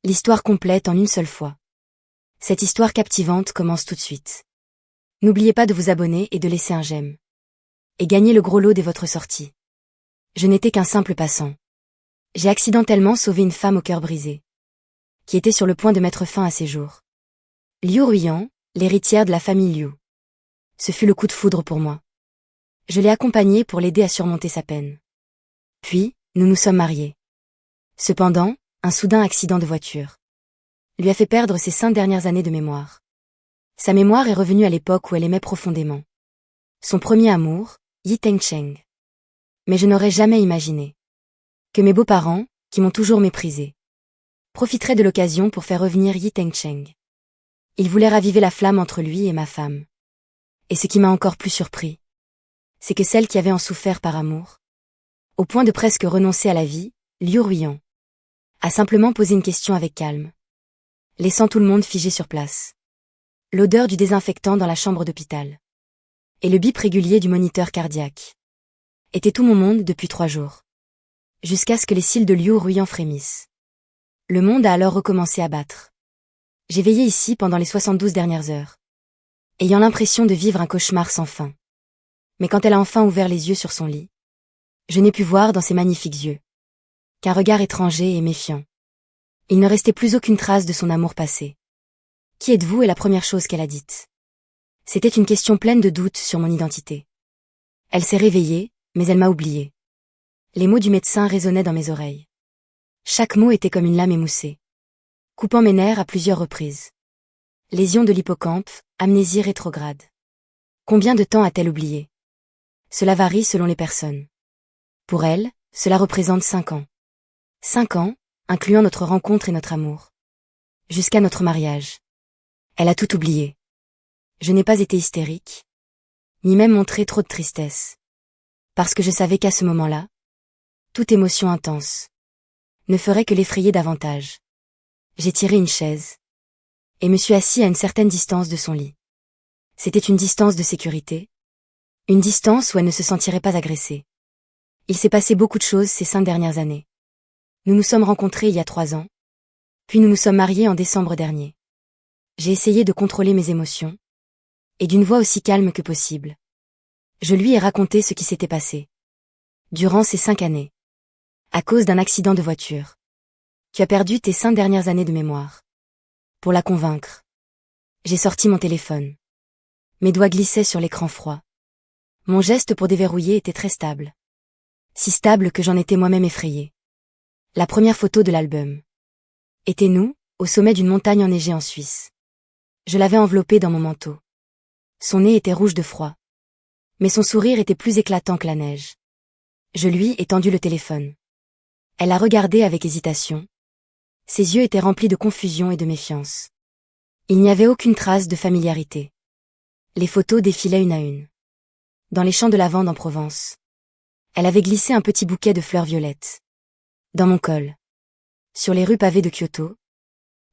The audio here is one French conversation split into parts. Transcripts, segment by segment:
L'histoire complète en une seule fois. Cette histoire captivante commence tout de suite. N'oubliez pas de vous abonner et de laisser un j'aime. Et gagnez le gros lot dès votre sortie. Je n'étais qu'un simple passant. J'ai accidentellement sauvé une femme au cœur brisé, qui était sur le point de mettre fin à ses jours. Liu Ruiyan, l'héritière de la famille Liu. Ce fut le coup de foudre pour moi. Je l'ai accompagnée pour l'aider à surmonter sa peine. Puis, nous nous sommes mariés. Cependant, un soudain accident de voiture lui a fait perdre ses 5 dernières années de mémoire. Sa mémoire est revenue à l'époque où elle aimait profondément son premier amour, Yi Tengcheng. Mais je n'aurais jamais imaginé que mes beaux-parents, qui m'ont toujours méprisée, profiteraient de l'occasion pour faire revenir Yi Tengcheng. Ils voulaient raviver la flamme entre lui et ma femme. Et ce qui m'a encore plus surpris, c'est que celle qui avait en souffert par amour, au point de presque renoncer à la vie, Liu Ruiyan, a simplement posé une question avec calme, laissant tout le monde figé sur place. L'odeur du désinfectant dans la chambre d'hôpital et le bip régulier du moniteur cardiaque était tout mon monde depuis 3 jours. Jusqu'à ce que les cils de Liu Ruiyan frémissent. Le monde a alors recommencé à battre. J'ai veillé ici pendant les 72 dernières heures, ayant l'impression de vivre un cauchemar sans fin. Mais quand elle a enfin ouvert les yeux sur son lit, je n'ai pu voir dans ses magnifiques yeux qu'un regard étranger et méfiant. Il ne restait plus aucune trace de son amour passé. « Qui êtes-vous » est la première chose qu'elle a dite. C'était une question pleine de doutes sur mon identité. Elle s'est réveillée, mais elle m'a oubliée. Les mots du médecin résonnaient dans mes oreilles. Chaque mot était comme une lame émoussée, coupant mes nerfs à plusieurs reprises. Lésion de l'hippocampe, amnésie rétrograde. Combien de temps a-t-elle oublié? Cela varie selon les personnes. Pour elle, cela représente 5 ans. 5 ans, incluant notre rencontre et notre amour. Jusqu'à notre mariage. Elle a tout oublié. Je n'ai pas été hystérique, ni même montré trop de tristesse. Parce que je savais qu'à ce moment-là, toute émotion intense ne ferait que l'effrayer davantage. J'ai tiré une chaise et me suis assis à une certaine distance de son lit. C'était une distance de sécurité, une distance où elle ne se sentirait pas agressée. Il s'est passé beaucoup de choses ces 5 dernières années. Nous nous sommes rencontrés il y a 3 ans, puis nous nous sommes mariés en décembre dernier. J'ai essayé de contrôler mes émotions, et d'une voix aussi calme que possible. Je lui ai raconté ce qui s'était passé durant ces 5 années. À cause d'un accident de voiture. Tu as perdu tes 5 dernières années de mémoire. Pour la convaincre, j'ai sorti mon téléphone. Mes doigts glissaient sur l'écran froid. Mon geste pour déverrouiller était très stable. Si stable que j'en étais moi-même effrayée. La première photo de l'album était nous, au sommet d'une montagne enneigée en Suisse. Je l'avais enveloppée dans mon manteau. Son nez était rouge de froid. Mais son sourire était plus éclatant que la neige. Je lui ai tendu le téléphone. Elle a regardé avec hésitation. Ses yeux étaient remplis de confusion et de méfiance. Il n'y avait aucune trace de familiarité. Les photos défilaient une à une. Dans les champs de lavande en Provence, elle avait glissé un petit bouquet de fleurs violettes. Dans mon col. Sur les rues pavées de Kyoto,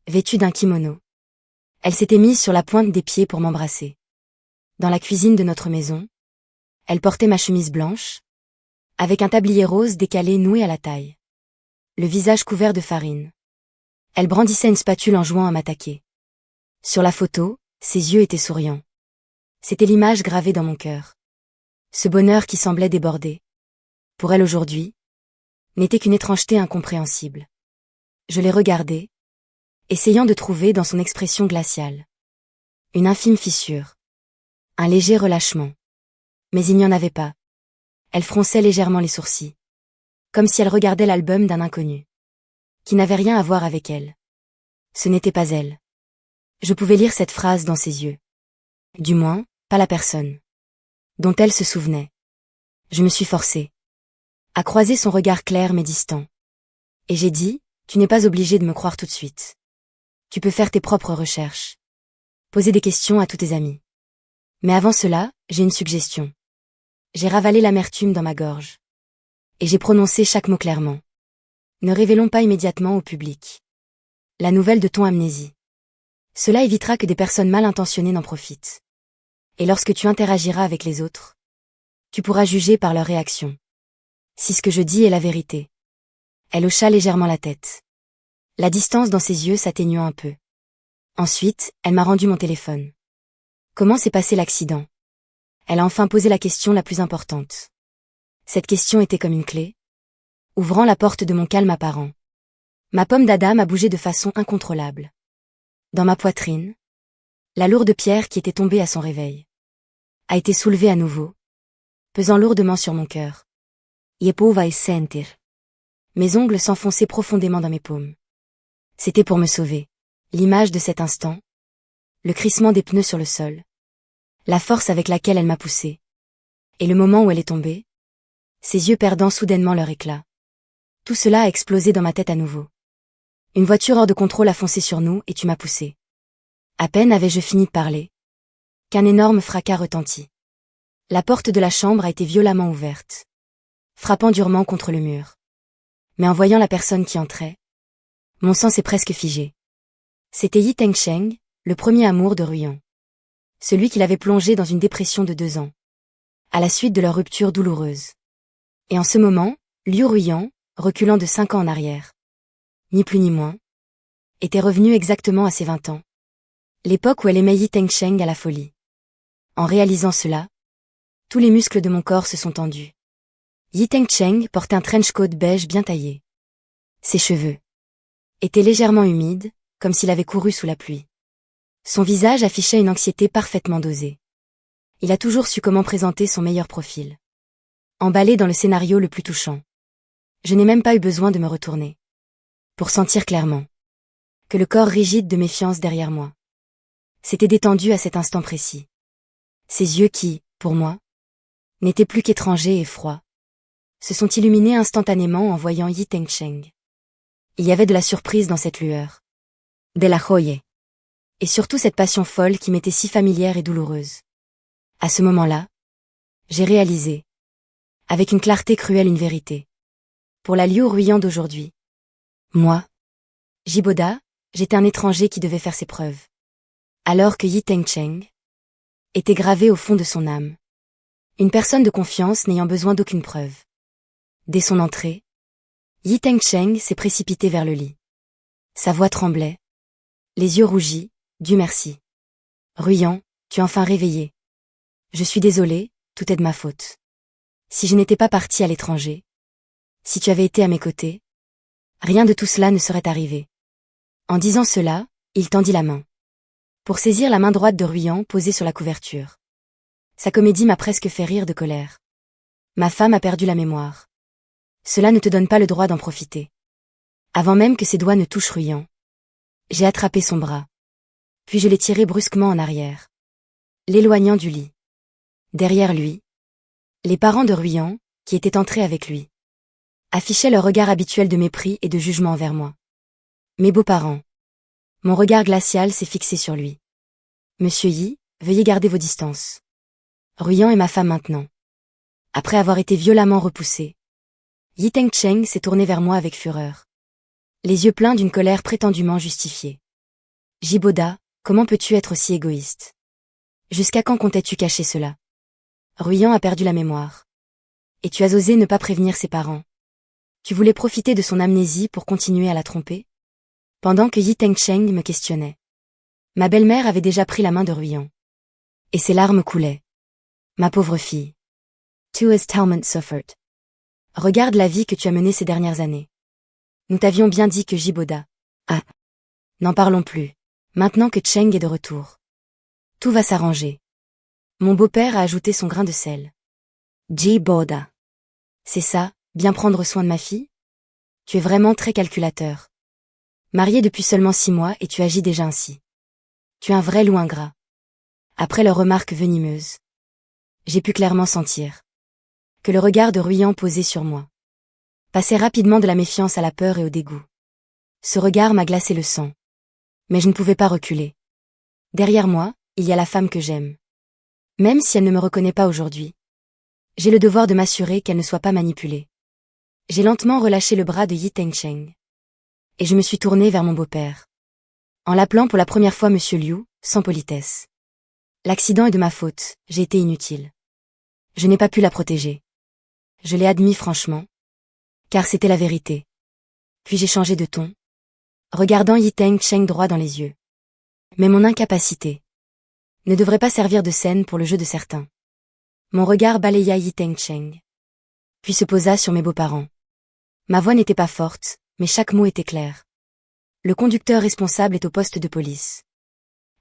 vêtue d'un kimono, elle s'était mise sur la pointe des pieds pour m'embrasser. Dans la cuisine de notre maison, elle portait ma chemise blanche, avec un tablier rose décalé noué à la taille. Le visage couvert de farine. Elle brandissait une spatule en jouant à m'attaquer. Sur la photo, ses yeux étaient souriants. C'était l'image gravée dans mon cœur. Ce bonheur qui semblait déborder. Pour elle aujourd'hui, n'était qu'une étrangeté incompréhensible. Je l'ai regardée, essayant de trouver dans son expression glaciale une infime fissure, un léger relâchement. Mais il n'y en avait pas. Elle fronçait légèrement les sourcils, comme si elle regardait l'album d'un inconnu, qui n'avait rien à voir avec elle. Ce n'était pas elle. Je pouvais lire cette phrase dans ses yeux. Du moins, pas la personne dont elle se souvenait. Je me suis forcée à croiser son regard clair mais distant. Et j'ai dit, tu n'es pas obligé de me croire tout de suite. Tu peux faire tes propres recherches. Poser des questions à tous tes amis. Mais avant cela, j'ai une suggestion. J'ai ravalé l'amertume dans ma gorge. Et j'ai prononcé chaque mot clairement. Ne révélons pas immédiatement au public la nouvelle de ton amnésie. Cela évitera que des personnes mal intentionnées n'en profitent. Et lorsque tu interagiras avec les autres, tu pourras juger par leur réaction si ce que je dis est la vérité. Elle hocha légèrement la tête. la distance dans ses yeux s'atténuant un peu. Ensuite, elle m'a rendu mon téléphone. Comment s'est passé l'accident? Elle a enfin posé la question la plus importante. Cette question était comme une clé, ouvrant la porte de mon calme apparent. Ma pomme d'Adam a bougé de façon incontrôlable. Dans ma poitrine, la lourde pierre qui était tombée à son réveil a été soulevée à nouveau, pesant lourdement sur mon cœur. Yepuva y sentir. Mes ongles s'enfonçaient profondément dans mes paumes. C'était pour me sauver. L'image de cet instant, le crissement des pneus sur le sol, la force avec laquelle elle m'a poussé, et le moment où elle est tombée, ses yeux perdant soudainement leur éclat. Tout cela a explosé dans ma tête à nouveau. Une voiture hors de contrôle a foncé sur nous et tu m'as poussé. À peine avais-je fini de parler, qu'un énorme fracas retentit. La porte de la chambre a été violemment ouverte, frappant durement contre le mur. Mais en voyant la personne qui entrait, mon sang s'est presque figé. C'était Yi Tengcheng, le premier amour de Ruyan. Celui qui l'avait plongé dans une dépression de 2 ans, à la suite de leur rupture douloureuse. Et en ce moment, Liu Ruyan, reculant de 5 ans en arrière, ni plus ni moins, était revenu exactement à ses 20 ans. L'époque où elle aimait Yi Tengcheng à la folie. En réalisant cela, tous les muscles de mon corps se sont tendus. Yi Tengcheng portait un trench coat beige bien taillé. Ses cheveux étaient légèrement humides, comme s'il avait couru sous la pluie. Son visage affichait une anxiété parfaitement dosée. Il a toujours su comment présenter son meilleur profil. Emballé dans le scénario le plus touchant. Je n'ai même pas eu besoin de me retourner. Pour sentir clairement que le corps rigide de méfiance derrière moi s'était détendu à cet instant précis. Ses yeux qui, pour moi, n'étaient plus qu'étrangers et froids, se sont illuminés instantanément en voyant Yi Tengcheng. Il y avait de la surprise dans cette lueur. De la joie. Et surtout cette passion folle qui m'était si familière et douloureuse. À ce moment-là, j'ai réalisé, avec une clarté cruelle, une vérité. Pour la Liu Ruyan d'aujourd'hui. Moi, Jiboda, j'étais un étranger qui devait faire ses preuves. Alors que Yi Tengcheng était gravé au fond de son âme. Une personne de confiance n'ayant besoin d'aucune preuve. Dès son entrée, Yi Tengcheng s'est précipité vers le lit. Sa voix tremblait, les yeux rougis. Dieu merci. Ruyan, tu es enfin réveillé. Je suis désolée, tout est de ma faute. Si je n'étais pas partie à l'étranger, si tu avais été à mes côtés, rien de tout cela ne serait arrivé. En disant cela, il tendit la main. Pour saisir la main droite de Ruyan posée sur la couverture. Sa comédie m'a presque fait rire de colère. Ma femme a perdu la mémoire. Cela ne te donne pas le droit d'en profiter. Avant même que ses doigts ne touchent Ruyan, j'ai attrapé son bras. Puis je l'ai tiré brusquement en arrière, l'éloignant du lit. Derrière lui, les parents de Ruyan, qui étaient entrés avec lui, affichaient leur regard habituel de mépris et de jugement envers moi. Mes beaux-parents. Mon regard glacial s'est fixé sur lui. Monsieur Yi, veuillez garder vos distances. Ruyan est ma femme maintenant. Après avoir été violemment repoussé, Yi Tengcheng s'est tourné vers moi avec fureur. Les yeux pleins d'une colère prétendument justifiée. Jiboda, comment peux-tu être aussi égoïste? Jusqu'à quand comptais-tu cacher cela? Ruyan a perdu la mémoire. Et tu as osé ne pas prévenir ses parents. Tu voulais profiter de son amnésie pour continuer à la tromper? Pendant que Yi Tengcheng me questionnait. Ma belle-mère avait déjà pris la main de Ruyan. Et ses larmes coulaient. Ma pauvre fille. Tu has tellement suffered. Regarde la vie que tu as menée ces dernières années. Nous t'avions bien dit que Jiboda. Ah. N'en parlons plus. Maintenant que Cheng est de retour. Tout va s'arranger. Mon beau-père a ajouté son grain de sel. Jiboda. C'est ça, bien prendre soin de ma fille? Tu es vraiment très calculateur. Marié depuis seulement 6 mois et tu agis déjà ainsi. Tu es un vrai loup ingrat. Après leurs remarques venimeuses, j'ai pu clairement sentir que le regard de Ruyan posé sur moi passait rapidement de la méfiance à la peur et au dégoût. Ce regard m'a glacé le sang. Mais je ne pouvais pas reculer. Derrière moi, il y a la femme que j'aime. Même si elle ne me reconnaît pas aujourd'hui, j'ai le devoir de m'assurer qu'elle ne soit pas manipulée. J'ai lentement relâché le bras de Yi Tengcheng. Et je me suis tournée vers mon beau-père. En l'appelant pour la première fois Monsieur Liu, sans politesse. L'accident est de ma faute, j'ai été inutile. Je n'ai pas pu la protéger. Je l'ai admis franchement. Car c'était la vérité. Puis j'ai changé de ton. regardant Yi Teng-cheng droit dans les yeux. Mais mon incapacité ne devrait pas servir de scène pour le jeu de certains. Mon regard balaya Yi Teng-cheng, puis se posa sur mes beaux-parents. Ma voix n'était pas forte, mais chaque mot était clair. Le conducteur responsable est au poste de police,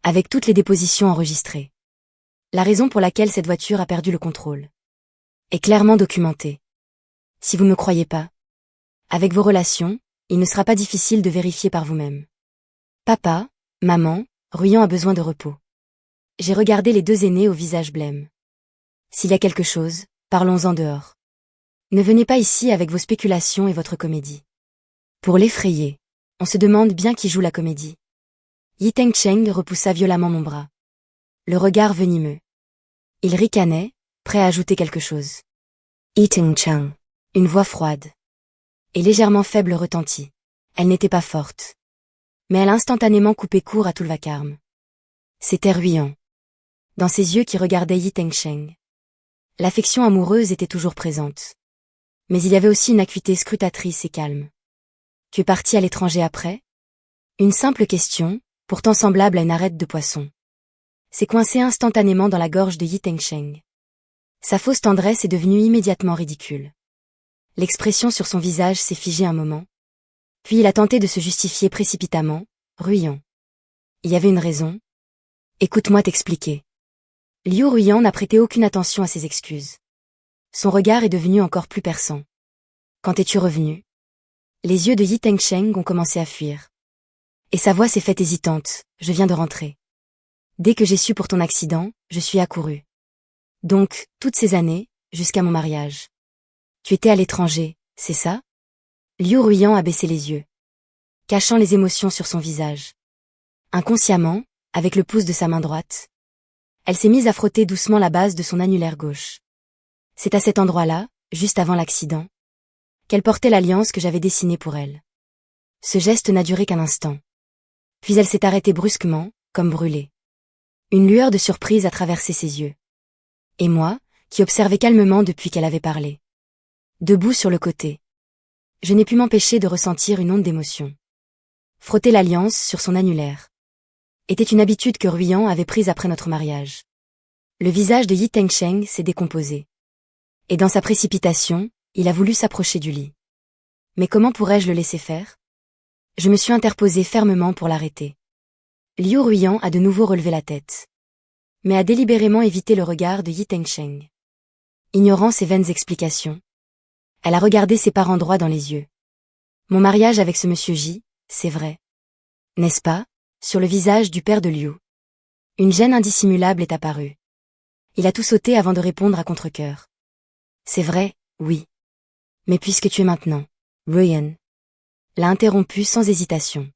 avec toutes les dépositions enregistrées. La raison pour laquelle cette voiture a perdu le contrôle est clairement documentée. Si vous ne me croyez pas, avec vos relations, il ne sera pas difficile de vérifier par vous-même. Papa, maman, Ruyan a besoin de repos. J'ai regardé les deux aînés au visage blême. S'il y a quelque chose, parlons-en dehors. Ne venez pas ici avec vos spéculations et votre comédie. Pour l'effrayer, on se demande bien qui joue la comédie. Yi Teng-cheng repoussa violemment mon bras. Le regard venimeux. Il ricanait, prêt à ajouter quelque chose. Yi Teng-cheng. Une voix froide et légèrement faible retentit. Elle n'était pas forte, mais elle a instantanément coupé court à tout le vacarme. C'était Ruyan. Dans ses yeux qui regardaient Yi Teng-cheng, l'affection amoureuse était toujours présente. Mais il y avait aussi une acuité scrutatrice et calme. Tu es parti à l'étranger après? Une simple question, pourtant semblable à une arête de poisson, s'est coincée instantanément dans la gorge de Yi Teng-cheng. Sa fausse tendresse est devenue immédiatement ridicule. L'expression sur son visage s'est figée un moment. Puis il a tenté de se justifier précipitamment, Ruyan. Il y avait une raison. Écoute-moi t'expliquer. Liu Ruyan n'a prêté aucune attention à ses excuses. Son regard est devenu encore plus perçant. Quand es-tu revenu? Les yeux de Yi Teng-cheng ont commencé à fuir. Et sa voix s'est faite hésitante, je viens de rentrer. Dès que j'ai su pour ton accident, je suis accouru. Donc, toutes ces années, jusqu'à mon mariage. Tu étais à l'étranger, c'est ça? Liu Ruyan a baissé les yeux, cachant les émotions sur son visage. Inconsciemment, avec le pouce de sa main droite, elle s'est mise à frotter doucement la base de son annulaire gauche. C'est à cet endroit-là, juste avant l'accident, qu'elle portait l'alliance que j'avais dessinée pour elle. Ce geste n'a duré qu'un instant. Puis elle s'est arrêtée brusquement, comme brûlée. Une lueur de surprise a traversé ses yeux. Et moi, qui observais calmement depuis qu'elle avait parlé. Debout sur le côté. Je n'ai pu m'empêcher de ressentir une onde d'émotion. Frotter l'alliance sur son annulaire était une habitude que Ruyan avait prise après notre mariage. Le visage de Yi Teng-cheng s'est décomposé. Et dans sa précipitation, il a voulu s'approcher du lit. Mais comment pourrais-je le laisser faire? Je me suis interposée fermement pour l'arrêter. Liu Ruyan a de nouveau relevé la tête, mais a délibérément évité le regard de Yi Teng-cheng. Ignorant ses vaines explications, elle a regardé ses parents droit dans les yeux. Mon mariage avec ce monsieur J, c'est vrai. N'est-ce pas? Sur le visage du père de Liu, une gêne indissimulable est apparue. Il a tout sauté avant de répondre à contre-cœur. C'est vrai, oui. Mais puisque tu es maintenant, Ruyan l'a interrompu sans hésitation.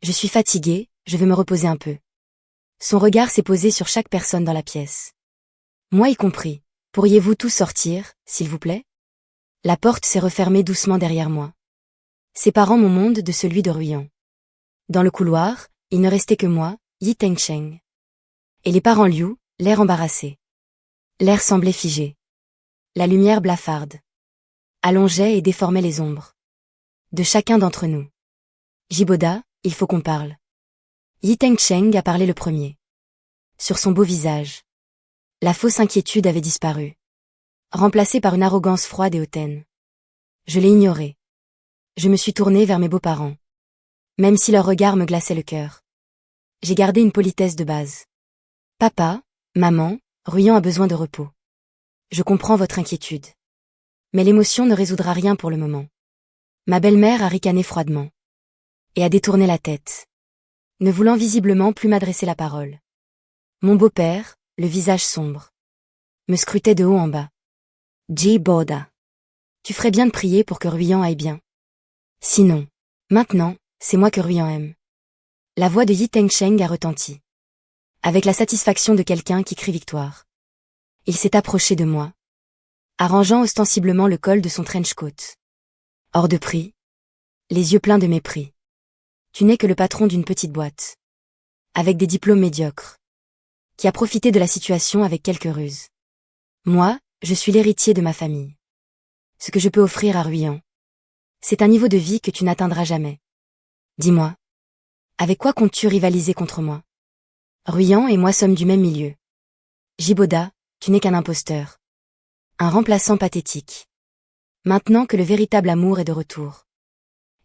Je suis fatiguée, je veux me reposer un peu. Son regard s'est posé sur chaque personne dans la pièce. Moi y compris. Pourriez-vous tous sortir, s'il vous plaît? La porte s'est refermée doucement derrière moi, séparant mon monde de celui de Ruyan. Dans le couloir, il ne restait que moi, Yi Teng-cheng. Et les parents Liu, l'air embarrassé. L'air semblait figé. La lumière blafarde allongeait et déformait les ombres de chacun d'entre nous. Jiboda, il faut qu'on parle. Yi Teng-cheng a parlé le premier. Sur son beau visage, la fausse inquiétude avait disparu, remplacée par une arrogance froide et hautaine. Je l'ai ignoré. Je me suis tournée vers mes beaux-parents. Même si leur regard me glaçait le cœur. J'ai gardé une politesse de base. Papa, maman, Ruyan a besoin de repos. Je comprends votre inquiétude. Mais l'émotion ne résoudra rien pour le moment. Ma belle-mère a ricané froidement. Et a détourné la tête, ne voulant visiblement plus m'adresser la parole. Mon beau-père, le visage sombre, me scrutait de haut en bas. Jiboda. Tu ferais bien de prier pour que Ruyan aille bien. Sinon, maintenant, c'est moi que Ruyan aime. La voix de Yi Teng-cheng a retenti, avec la satisfaction de quelqu'un qui crie victoire. Il s'est approché de moi, arrangeant ostensiblement le col de son trench coat. Hors de prix, les yeux pleins de mépris. Tu n'es que le patron d'une petite boîte, avec des diplômes médiocres, qui a profité de la situation avec quelques ruses. Moi, je suis l'héritier de ma famille. Ce que je peux offrir à Ruyan, c'est un niveau de vie que tu n'atteindras jamais. Dis-moi. Avec quoi comptes-tu rivaliser contre moi? Ruyan et moi sommes du même milieu. Jiboda, tu n'es qu'un imposteur. Un remplaçant pathétique. Maintenant que le véritable amour est de retour.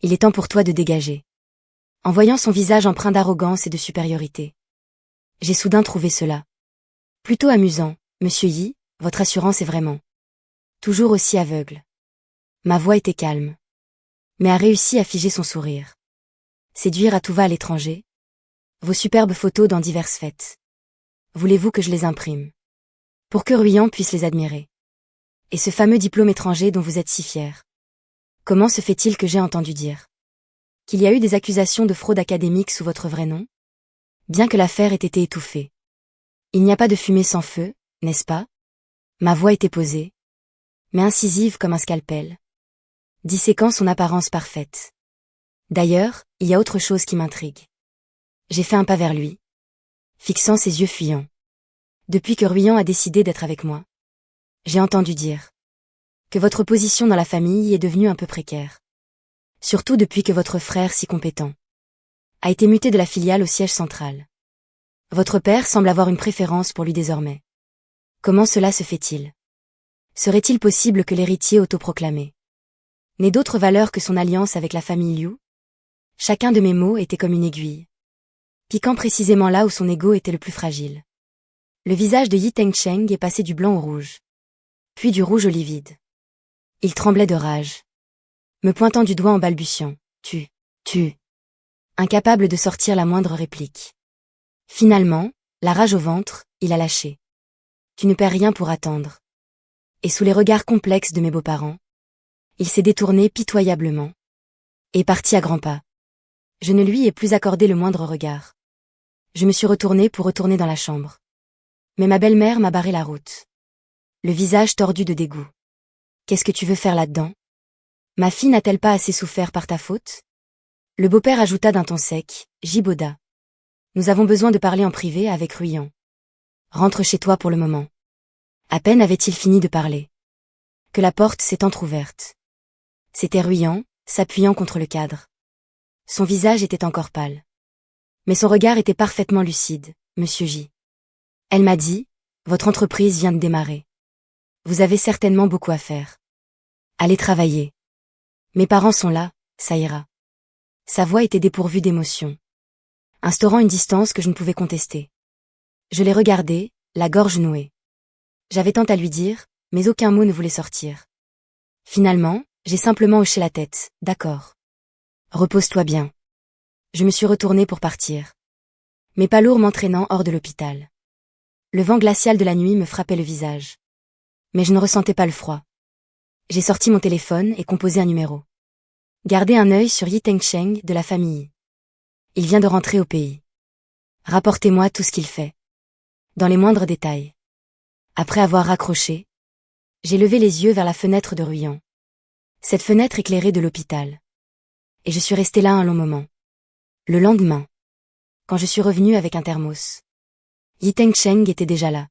Il est temps pour toi de dégager. En voyant son visage empreint d'arrogance et de supériorité. J'ai soudain trouvé cela plutôt amusant. Monsieur Yi, votre assurance est vraiment toujours aussi aveugle. Ma voix était calme, mais a réussi à figer son sourire. Séduire à tout va à l'étranger. Vos superbes photos dans diverses fêtes. Voulez-vous que je les imprime? Pour que Ruyan puisse les admirer. Et ce fameux diplôme étranger dont vous êtes si fier. Comment se fait-il que j'ai entendu dire qu'il y a eu des accusations de fraude académique sous votre vrai nom? Bien que l'affaire ait été étouffée. Il n'y a pas de fumée sans feu, n'est-ce pas? Ma voix était posée, mais incisive comme un scalpel, disséquant son apparence parfaite. D'ailleurs, il y a autre chose qui m'intrigue. J'ai fait un pas vers lui, fixant ses yeux fuyants. Depuis que Ruyan a décidé d'être avec moi, j'ai entendu dire que votre position dans la famille est devenue un peu précaire. Surtout depuis que votre frère si compétent a été muté de la filiale au siège central. Votre père semble avoir une préférence pour lui désormais. Comment cela se fait-il? Serait-il possible que l'héritier autoproclamé n'ait d'autres valeurs que son alliance avec la famille Liu? Chacun de mes mots était comme une aiguille, piquant précisément là où son ego était le plus fragile. Le visage de Yi Tengcheng est passé du blanc au rouge, puis du rouge au livide. Il tremblait de rage, me pointant du doigt en balbutiant. Tu, incapable de sortir la moindre réplique. Finalement, la rage au ventre, il a lâché. Tu ne perds rien pour attendre. Et sous les regards complexes de mes beaux-parents, il s'est détourné pitoyablement et parti à grands pas. Je ne lui ai plus accordé le moindre regard. Je me suis retournée pour retourner dans la chambre. Mais ma belle-mère m'a barré la route. Le visage tordu de dégoût. Qu'est-ce que tu veux faire là-dedans? Ma fille n'a-t-elle pas assez souffert par ta faute? Le beau-père ajouta d'un ton sec, Jiboda. Nous avons besoin de parler en privé avec Ruyan. Rentre chez toi pour le moment. À peine avait-il fini de parler que la porte s'est entr'ouverte. C'était Ruyan, s'appuyant contre le cadre. Son visage était encore pâle. Mais son regard était parfaitement lucide, Monsieur J. Elle m'a dit, votre entreprise vient de démarrer. Vous avez certainement beaucoup à faire. Allez travailler. Mes parents sont là, ça ira. Sa voix était dépourvue d'émotion, instaurant une distance que je ne pouvais contester. Je l'ai regardé, la gorge nouée. J'avais tant à lui dire, mais aucun mot ne voulait sortir. Finalement, j'ai simplement hoché la tête, d'accord. Repose-toi bien. Je me suis retournée pour partir. Mes pas lourds m'entraînant hors de l'hôpital. Le vent glacial de la nuit me frappait le visage. Mais je ne ressentais pas le froid. J'ai sorti mon téléphone et composé un numéro. Gardez un œil sur Yi Tengcheng de la famille. Il vient de rentrer au pays. Rapportez-moi tout ce qu'il fait. Dans les moindres détails. Après avoir raccroché, j'ai levé les yeux vers la fenêtre de Ruyan. Cette fenêtre éclairée de l'hôpital. Et je suis restée là un long moment. Le lendemain, quand je suis revenue avec un thermos, Yi Tengcheng était déjà là.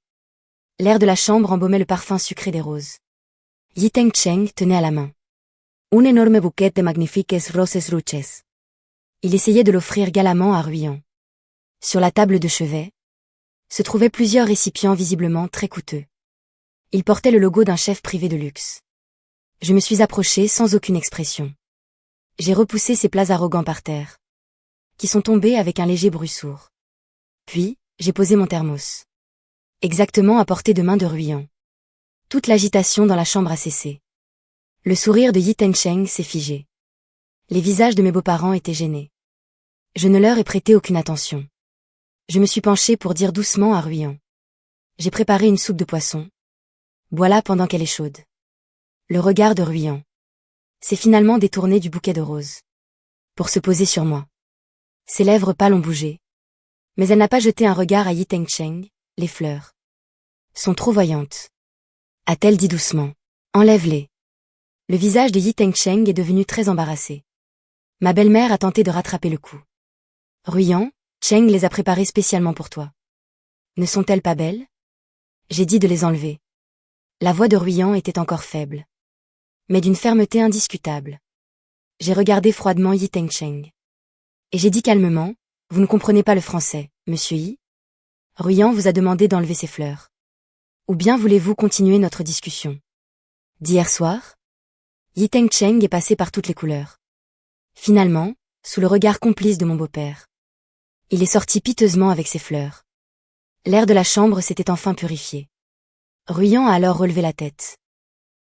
L'air de la chambre embaumait le parfum sucré des roses. Yi Tengcheng tenait à la main un énorme bouquet de magnifiques roses ruches. Il essayait de l'offrir galamment à Ruyan. Sur la table de chevet se trouvaient plusieurs récipients visiblement très coûteux. Il portait le logo d'un chef privé de luxe. Je me suis approchée sans aucune expression. J'ai repoussé ces plats arrogants par terre, qui sont tombés avec un léger bruit sourd. Puis, j'ai posé mon thermos. Exactement à portée de main de Ruyan. Toute l'agitation dans la chambre a cessé. Le sourire de Yi Tengcheng s'est figé. Les visages de mes beaux-parents étaient gênés. Je ne leur ai prêté aucune attention. Je me suis penchée pour dire doucement à Ruyan. J'ai préparé une soupe de poisson. Bois-la pendant qu'elle est chaude. Le regard de Ruyan s'est finalement détourné du bouquet de roses pour se poser sur moi. Ses lèvres pâles ont bougé. Mais elle n'a pas jeté un regard à Yi Tengcheng, les fleurs sont trop voyantes. A-t-elle dit doucement. Enlève-les. Le visage de Yi Tengcheng est devenu très embarrassé. Ma belle-mère a tenté de rattraper le coup. Ruyan, Cheng les a préparées spécialement pour toi. Ne sont-elles pas belles? J'ai dit de les enlever. La voix de Ruyan était encore faible, mais d'une fermeté indiscutable. J'ai regardé froidement Yi Tengcheng. Et j'ai dit calmement, vous ne comprenez pas le français, monsieur Yi. Ruyant vous a demandé d'enlever ces fleurs. Ou bien voulez-vous continuer notre discussion? D'hier soir? Yi Tengcheng est passé par toutes les couleurs. Finalement, sous le regard complice de mon beau-père. Il est sorti piteusement avec ses fleurs. L'air de la chambre s'était enfin purifié. Ruyant a alors relevé la tête.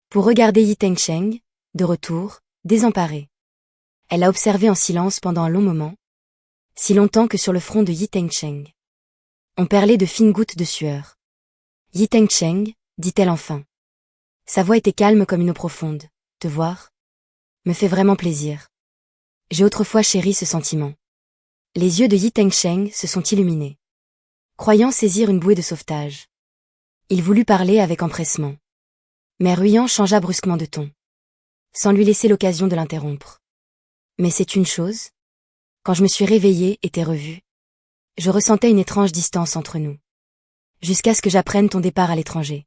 Pour regarder Yi Tengcheng, de retour, désemparée. Elle a observé en silence pendant un long moment, si longtemps que sur le front de Yi Tengcheng on perlait de fines gouttes de sueur. Yi Tengcheng, dit-elle enfin. Sa voix était calme comme une eau profonde. Te voir me fait vraiment plaisir. J'ai autrefois chéri ce sentiment. Les yeux de Yi Tengcheng se sont illuminés, croyant saisir une bouée de sauvetage. Il voulut parler avec empressement. Mais Ruyant changea brusquement de ton, sans lui laisser l'occasion de l'interrompre. Mais c'est une chose. Quand je me suis réveillée et t'ai revue, je ressentais une étrange distance entre nous. Jusqu'à ce que j'apprenne ton départ à l'étranger.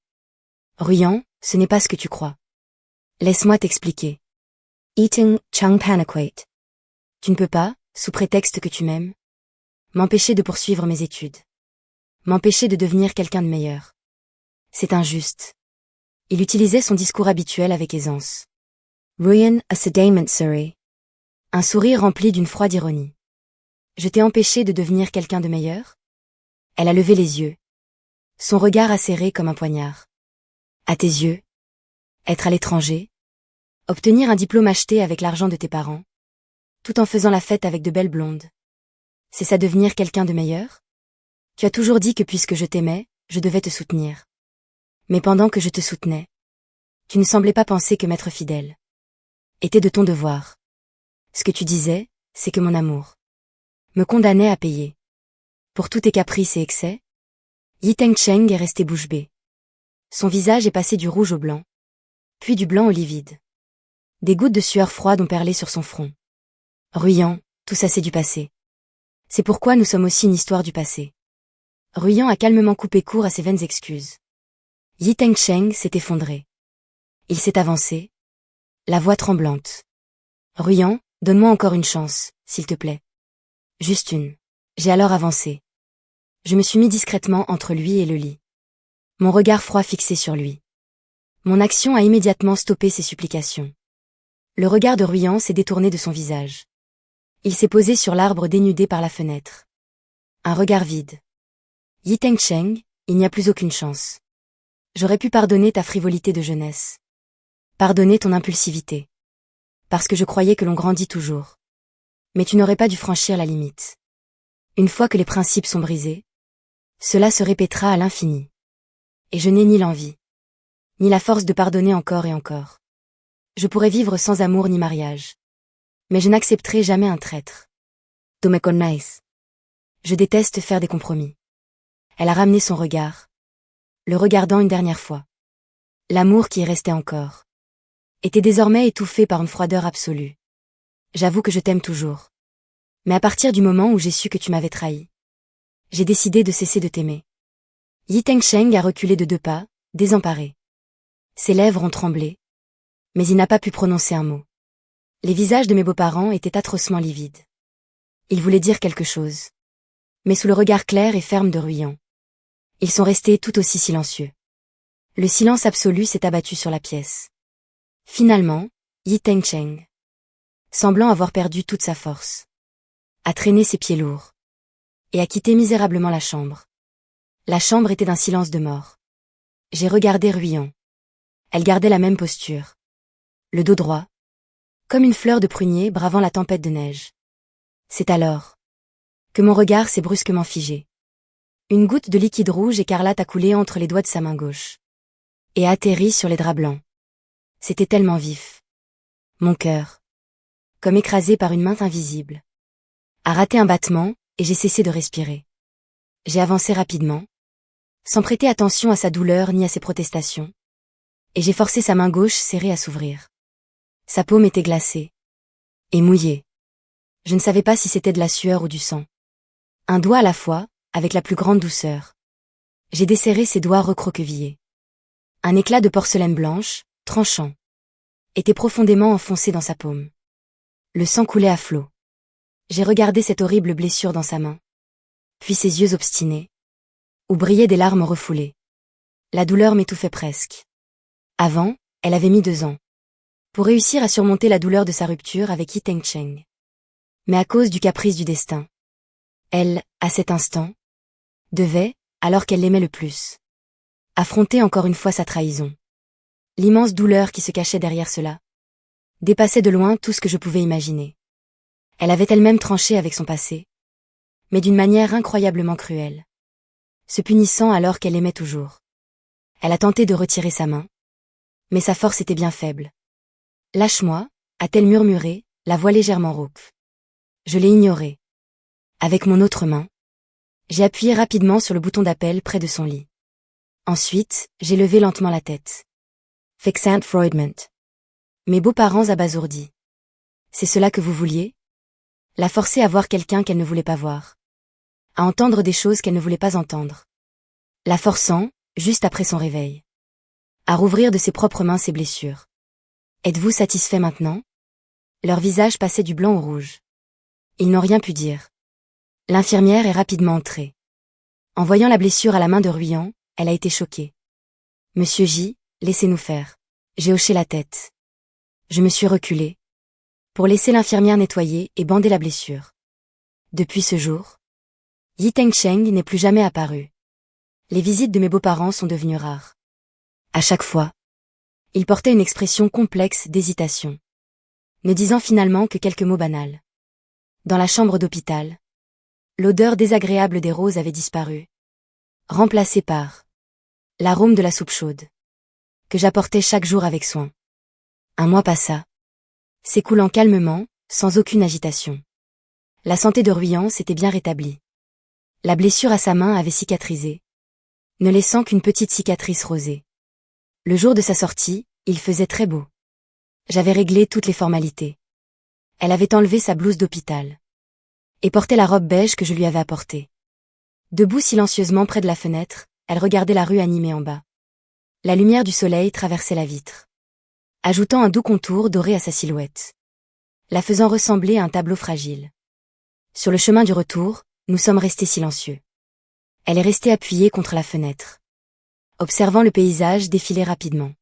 Ruyant, ce n'est pas ce que tu crois. Laisse-moi t'expliquer. Eating Chang Panaquate. Tu ne peux pas, sous prétexte que tu m'aimes, m'empêcher de poursuivre mes études. M'empêcher de devenir quelqu'un de meilleur. C'est injuste. Il utilisait son discours habituel avec aisance. Ruyant a sedament surrey. Un sourire rempli d'une froide ironie. Je t'ai empêché de devenir quelqu'un de meilleur? Elle a levé les yeux. Son regard acéré comme un poignard. À tes yeux? Être à l'étranger? Obtenir un diplôme acheté avec l'argent de tes parents? Tout en faisant la fête avec de belles blondes. C'est ça devenir quelqu'un de meilleur? Tu as toujours dit que puisque je t'aimais, je devais te soutenir. Mais pendant que je te soutenais, tu ne semblais pas penser que m'être fidèle était de ton devoir. Ce que tu disais, c'est que mon amour me condamnait à payer. Pour tous tes caprices et excès? Yi Tengcheng est resté bouche bée. Son visage est passé du rouge au blanc, puis du blanc au livide. Des gouttes de sueur froide ont perlé sur son front. Ruyant, tout ça c'est du passé. C'est pourquoi nous sommes aussi une histoire du passé. Ruyant a calmement coupé court à ses vaines excuses. Yi Tengcheng s'est effondré. Il s'est avancé, la voix tremblante. Ruyant, donne-moi encore une chance, s'il te plaît. Juste une. J'ai alors avancé. Je me suis mis discrètement entre lui et le lit. Mon regard froid fixé sur lui. Mon action a immédiatement stoppé ses supplications. Le regard de Ruyant s'est détourné de son visage. Il s'est posé sur l'arbre dénudé par la fenêtre. Un regard vide. Yi Tengcheng, il n'y a plus aucune chance. J'aurais pu pardonner ta frivolité de jeunesse. Pardonner ton impulsivité. Parce que je croyais que l'on grandit toujours. Mais tu n'aurais pas dû franchir la limite. Une fois que les principes sont brisés, cela se répétera à l'infini. Et je n'ai ni l'envie, ni la force de pardonner encore et encore. Je pourrais vivre sans amour ni mariage. Mais je n'accepterai jamais un traître. Nice. Je déteste faire des compromis. Elle a ramené son regard, le regardant une dernière fois. L'amour qui y restait encore était désormais étouffé par une froideur absolue. J'avoue que je t'aime toujours. Mais à partir du moment où j'ai su que tu m'avais trahi, j'ai décidé de cesser de t'aimer. Yi Tengcheng a reculé de 2 pas, désemparé. Ses lèvres ont tremblé, mais il n'a pas pu prononcer un mot. Les visages de mes beaux-parents étaient atrocement livides. Ils voulaient dire quelque chose. Mais sous le regard clair et ferme de Ruyant, ils sont restés tout aussi silencieux. Le silence absolu s'est abattu sur la pièce. Finalement, Yi Tengcheng, semblant avoir perdu toute sa force, a traîné ses pieds lourds et a quitté misérablement la chambre. La chambre était d'un silence de mort. J'ai regardé Ruyant. Elle gardait la même posture. Le dos droit, comme une fleur de prunier bravant la tempête de neige. C'est alors que mon regard s'est brusquement figé. Une goutte de liquide rouge écarlate a coulé entre les doigts de sa main gauche et a atterri sur les draps blancs. C'était tellement vif. Mon cœur, comme écrasé par une main invisible, a raté un battement et j'ai cessé de respirer. J'ai avancé rapidement, sans prêter attention à sa douleur ni à ses protestations, et j'ai forcé sa main gauche serrée à s'ouvrir. Sa paume était glacée et mouillée. Je ne savais pas si c'était de la sueur ou du sang. Un doigt à la fois, avec la plus grande douceur. J'ai desserré ses doigts recroquevillés. Un éclat de porcelaine blanche, tranchant, était profondément enfoncé dans sa paume. Le sang coulait à flots. J'ai regardé cette horrible blessure dans sa main. Puis ses yeux obstinés, où brillaient des larmes refoulées. La douleur m'étouffait presque. Avant, elle avait mis 2 ans pour réussir à surmonter la douleur de sa rupture avec Yi Tengcheng. Mais à cause du caprice du destin, elle, à cet instant, devait, alors qu'elle l'aimait le plus, affronter encore une fois sa trahison. L'immense douleur qui se cachait derrière cela dépassait de loin tout ce que je pouvais imaginer. Elle avait elle-même tranché avec son passé, mais d'une manière incroyablement cruelle, se punissant alors qu'elle l'aimait toujours. Elle a tenté de retirer sa main, mais sa force était bien faible. « Lâche-moi » a-t-elle murmuré, la voix légèrement rauque. Je l'ai ignorée. Avec mon autre main, j'ai appuyé rapidement sur le bouton d'appel près de son lit. Ensuite, j'ai levé lentement la tête. Fixant Freudment. Mes beaux-parents abasourdis. C'est cela que vous vouliez? La forcer à voir quelqu'un qu'elle ne voulait pas voir. À entendre des choses qu'elle ne voulait pas entendre. La forçant, juste après son réveil, à rouvrir de ses propres mains ses blessures. Êtes-vous satisfait maintenant? Leur visage passait du blanc au rouge. Ils n'ont rien pu dire. L'infirmière est rapidement entrée. En voyant la blessure à la main de Ruyan, elle a été choquée. Monsieur J, laissez-nous faire. J'ai hoché la tête. Je me suis reculée pour laisser l'infirmière nettoyer et bander la blessure. Depuis ce jour, Yi Tengcheng n'est plus jamais apparu. Les visites de mes beaux-parents sont devenues rares. À chaque fois, il portait une expression complexe d'hésitation, ne disant finalement que quelques mots banals. Dans la chambre d'hôpital, l'odeur désagréable des roses avait disparu, remplacée par l'arôme de la soupe chaude, que j'apportais chaque jour avec soin. Un mois passa, s'écoulant calmement, sans aucune agitation. La santé de Ruyan s'était bien rétablie. La blessure à sa main avait cicatrisé, ne laissant qu'une petite cicatrice rosée. Le jour de sa sortie, il faisait très beau. J'avais réglé toutes les formalités. Elle avait enlevé sa blouse d'hôpital et portait la robe beige que je lui avais apportée. Debout silencieusement près de la fenêtre, elle regardait la rue animée en bas. La lumière du soleil traversait la vitre, ajoutant un doux contour doré à sa silhouette, la faisant ressembler à un tableau fragile. Sur le chemin du retour, nous sommes restés silencieux. Elle est restée appuyée contre la fenêtre, observant le paysage défiler rapidement,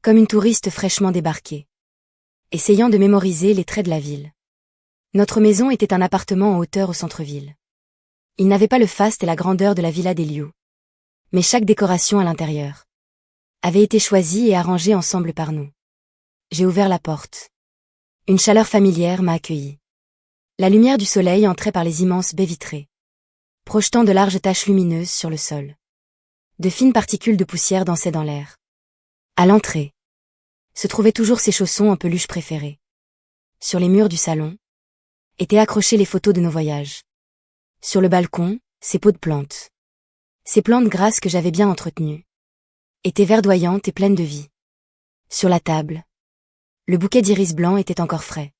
comme une touriste fraîchement débarquée, essayant de mémoriser les traits de la ville. Notre maison était un appartement en hauteur au centre-ville. Il n'avait pas le faste et la grandeur de la villa des Liu, mais chaque décoration à l'intérieur avait été choisie et arrangée ensemble par nous. J'ai ouvert la porte. Une chaleur familière m'a accueilli. La lumière du soleil entrait par les immenses baies vitrées, projetant de larges taches lumineuses sur le sol. De fines particules de poussière dansaient dans l'air. À l'entrée se trouvaient toujours ses chaussons en peluche préférés. Sur les murs du salon étaient accrochées les photos de nos voyages. Sur le balcon, ses pots de plantes. Ces plantes grasses que j'avais bien entretenues étaient verdoyantes et pleines de vie. Sur la table, le bouquet d'iris blanc était encore frais.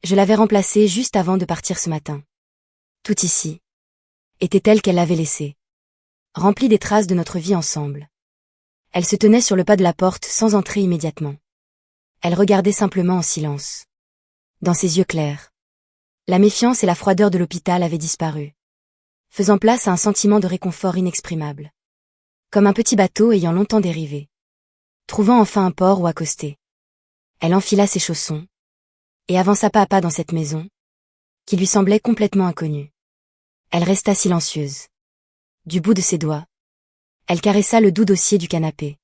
Je l'avais remplacé juste avant de partir ce matin. Tout ici était tel qu'elle l'avait laissé, rempli des traces de notre vie ensemble. Elle se tenait sur le pas de la porte sans entrer immédiatement. Elle regardait simplement en silence. Dans ses yeux clairs, la méfiance et la froideur de l'hôpital avaient disparu, faisant place à un sentiment de réconfort inexprimable. Comme un petit bateau ayant longtemps dérivé, trouvant enfin un port où accoster. Elle enfila ses chaussons et avança pas à pas dans cette maison, qui lui semblait complètement inconnue. Elle resta silencieuse. Du bout de ses doigts, elle caressa le doux dossier du canapé,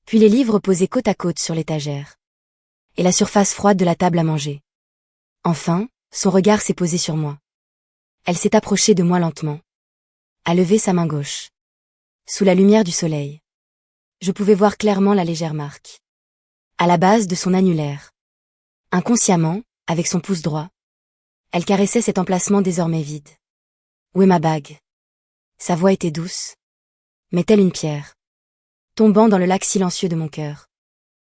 puis les livres posés côte à côte sur l'étagère, et la surface froide de la table à manger. Enfin, son regard s'est posé sur moi. Elle s'est approchée de moi lentement, a levé sa main gauche. Sous la lumière du soleil, je pouvais voir clairement la légère marque, à la base de son annulaire. Inconsciemment, avec son pouce droit, elle caressait cet emplacement désormais vide. Où est ma bague? Sa voix était douce, mais telle une pierre, tombant dans le lac silencieux de mon cœur.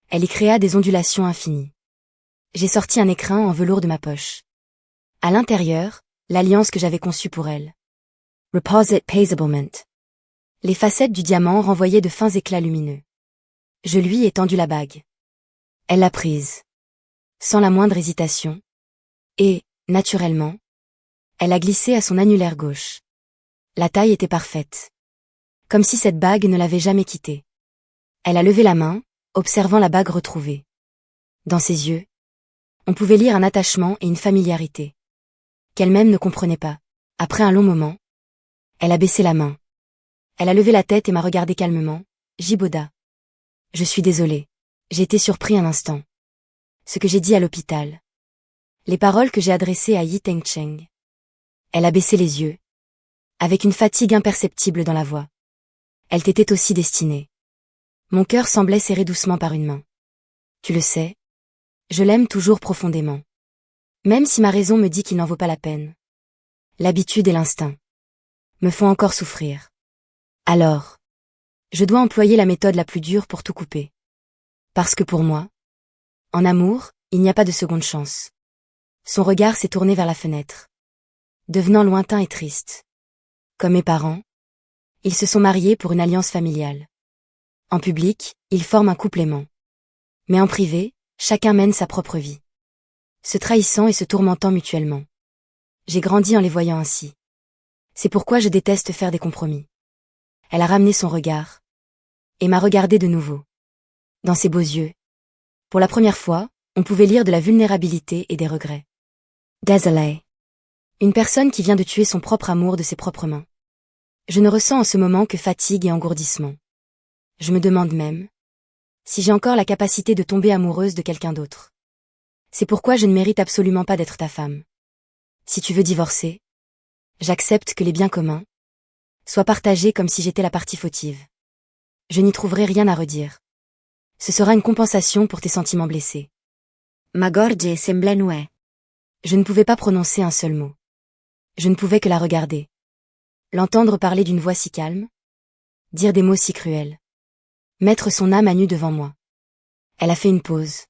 Elle y créa des ondulations infinies. J'ai sorti un écrin en velours de ma poche. À l'intérieur, l'alliance que j'avais conçue pour elle. Reposite Paisablement. Les facettes du diamant renvoyaient de fins éclats lumineux. Je lui ai tendu la bague. Elle l'a prise, sans la moindre hésitation, et, Naturellement, elle a glissé à son annulaire gauche. La taille était parfaite. Comme si cette bague ne l'avait jamais quittée. Elle a levé la main, observant la bague retrouvée. Dans ses yeux, on pouvait lire un attachement et une familiarité. Qu'elle-même ne comprenait pas. Après un long moment, elle a baissé la main. Elle a levé la tête et m'a regardé calmement. Jiboda. Je suis désolée. J'ai été surpris un instant. Ce que j'ai dit à l'hôpital. Les paroles que j'ai adressées à Yi Tengcheng. Elle a baissé les yeux. Avec une fatigue imperceptible dans la voix. Elle t'était aussi destinée. Mon cœur semblait serré doucement par une main. Tu le sais. Je l'aime toujours profondément. Même si ma raison me dit qu'il n'en vaut pas la peine. L'habitude et l'instinct me font encore souffrir. Alors, je dois employer la méthode la plus dure pour tout couper. Parce que pour moi, en amour, il n'y a pas de seconde chance. Son regard s'est tourné vers la fenêtre, devenant lointain et triste. Comme mes parents, ils se sont mariés pour une alliance familiale. En public, ils forment un couple aimant. Mais en privé, chacun mène sa propre vie. Se trahissant et se tourmentant mutuellement. J'ai grandi en les voyant ainsi. C'est pourquoi je déteste faire des compromis. Elle a ramené son regard. Et m'a regardé de nouveau. Dans ses beaux yeux. Pour la première fois, on pouvait lire de la vulnérabilité et des regrets. Désolée. Une personne qui vient de tuer son propre amour de ses propres mains. Je ne ressens en ce moment que fatigue et engourdissement. Je me demande même si j'ai encore la capacité de tomber amoureuse de quelqu'un d'autre. C'est pourquoi je ne mérite absolument pas d'être ta femme. Si tu veux divorcer, j'accepte que les biens communs soient partagés comme si j'étais la partie fautive. Je n'y trouverai rien à redire. Ce sera une compensation pour tes sentiments blessés. Ma gorge sembla nouée. Je ne pouvais pas prononcer un seul mot. Je ne pouvais que la regarder. L'entendre parler d'une voix si calme. Dire des mots si cruels. Mettre son âme à nu devant moi. Elle a fait une pause.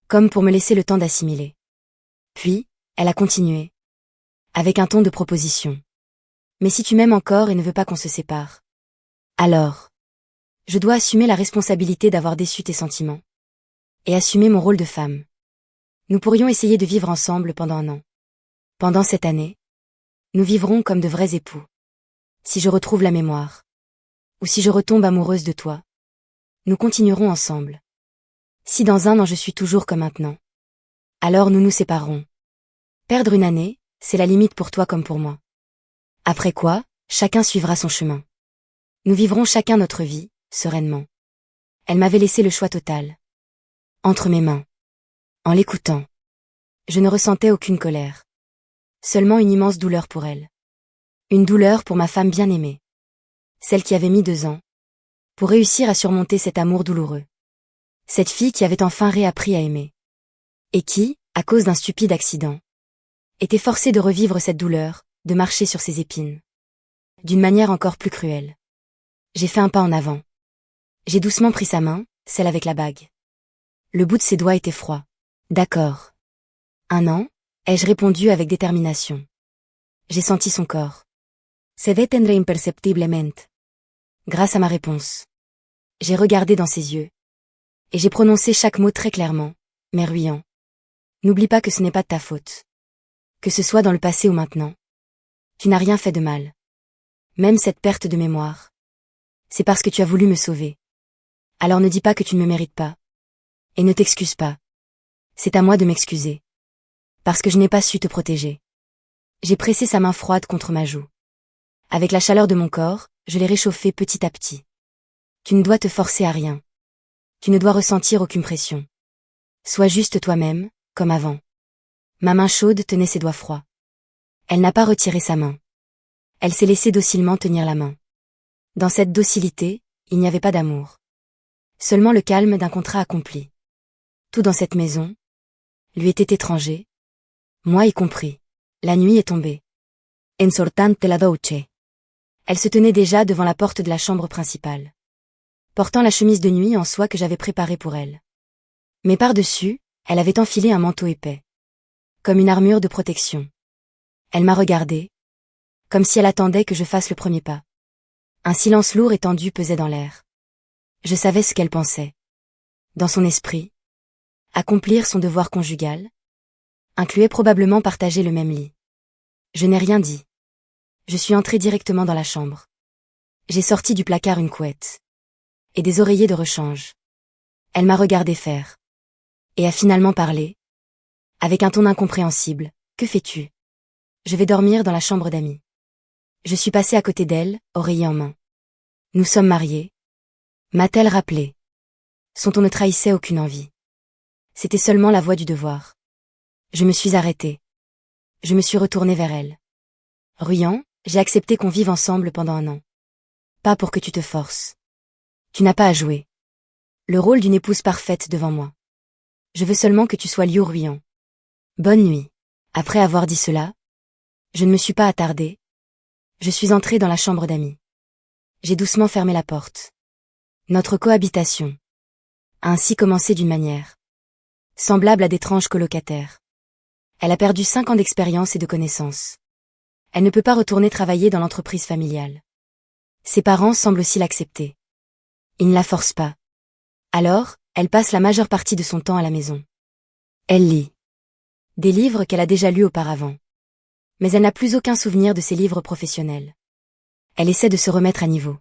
Comme pour me laisser le temps d'assimiler. Puis, elle a continué. Avec un ton de proposition. Mais si tu m'aimes encore et ne veux pas qu'on se sépare. Alors. Je dois assumer la responsabilité d'avoir déçu tes sentiments. Et assumer mon rôle de femme. Nous pourrions essayer de vivre ensemble pendant un an. Pendant cette année, nous vivrons comme de vrais époux. Si je retrouve la mémoire. Ou si je retombe amoureuse de toi. Nous continuerons ensemble. Si dans un an je suis toujours comme maintenant. Alors nous nous séparerons. Perdre une année, c'est la limite pour toi comme pour moi. Après quoi, chacun suivra son chemin. Nous vivrons chacun notre vie, sereinement. Elle m'avait laissé le choix total. Entre mes mains. En l'écoutant. Je ne ressentais aucune colère. Seulement une immense douleur pour elle. Une douleur pour ma femme bien-aimée. Celle qui avait mis 2 ans. Pour réussir à surmonter cet amour douloureux. Cette fille qui avait enfin réappris à aimer. Et qui, à cause d'un stupide accident, était forcée de revivre cette douleur, de marcher sur ses épines. D'une manière encore plus cruelle. J'ai fait un pas en avant. J'ai doucement pris sa main, celle avec la bague. Le bout de ses doigts était froid. D'accord. 1 an, ai-je répondu avec détermination. J'ai senti son corps. Se détendre imperceptiblement. Grâce à ma réponse. J'ai regardé dans ses yeux. Et j'ai prononcé chaque mot très clairement, mais ruyant. N'oublie pas que ce n'est pas de ta faute. Que ce soit dans le passé ou maintenant. Tu n'as rien fait de mal. Même cette perte de mémoire. C'est parce que tu as voulu me sauver. Alors ne dis pas que tu ne me mérites pas. Et ne t'excuse pas. C'est à moi de m'excuser. Parce que je n'ai pas su te protéger. J'ai pressé sa main froide contre ma joue. Avec la chaleur de mon corps, je l'ai réchauffé petit à petit. Tu ne dois te forcer à rien. Tu ne dois ressentir aucune pression. Sois juste toi-même, comme avant. Ma main chaude tenait ses doigts froids. Elle n'a pas retiré sa main. Elle s'est laissée docilement tenir la main. Dans cette docilité, il n'y avait pas d'amour. Seulement le calme d'un contrat accompli. Tout dans cette maison lui était étranger. Moi y compris. La nuit est tombée. En sortante la douce. Elle se tenait déjà devant la porte de la chambre principale. Portant la chemise de nuit en soie que j'avais préparée pour elle. Mais par-dessus, elle avait enfilé un manteau épais. Comme une armure de protection. Elle m'a regardé. Comme si elle attendait que je fasse le premier pas. Un silence lourd et tendu pesait dans l'air. Je savais ce qu'elle pensait. Dans son esprit. Accomplir son devoir conjugal. incluait probablement partager le même lit. Je n'ai rien dit. Je suis entrée directement dans la chambre. J'ai sorti du placard une couette. Et des oreillers de rechange. Elle m'a regardé faire. Et a finalement parlé. Avec un ton incompréhensible. Que fais-tu? Je vais dormir dans la chambre d'amis. Je suis passée à côté d'elle, oreiller en main. Nous sommes mariés. M'a-t-elle rappelé? Son ton ne trahissait aucune envie. C'était seulement la voix du devoir. Je me suis arrêtée. Je me suis retournée vers elle. Ruyant, j'ai accepté qu'on vive ensemble pendant 1 an. Pas pour que tu te forces. Tu n'as pas à jouer le rôle d'une épouse parfaite devant moi. Je veux seulement que tu sois Liu Ruyant. Bonne nuit. Après avoir dit cela, je ne me suis pas attardée. Je suis entrée dans la chambre d'amis. J'ai doucement fermé la porte. Notre cohabitation a ainsi commencé d'une manière semblable à d'étranges colocataires. Elle a perdu 5 ans d'expérience et de connaissances. Elle ne peut pas retourner travailler dans l'entreprise familiale. Ses parents semblent aussi l'accepter. Ils ne la forcent pas. Alors, elle passe la majeure partie de son temps à la maison. Elle lit des livres qu'elle a déjà lus auparavant. Mais elle n'a plus aucun souvenir de ses livres professionnels. Elle essaie de se remettre à niveau.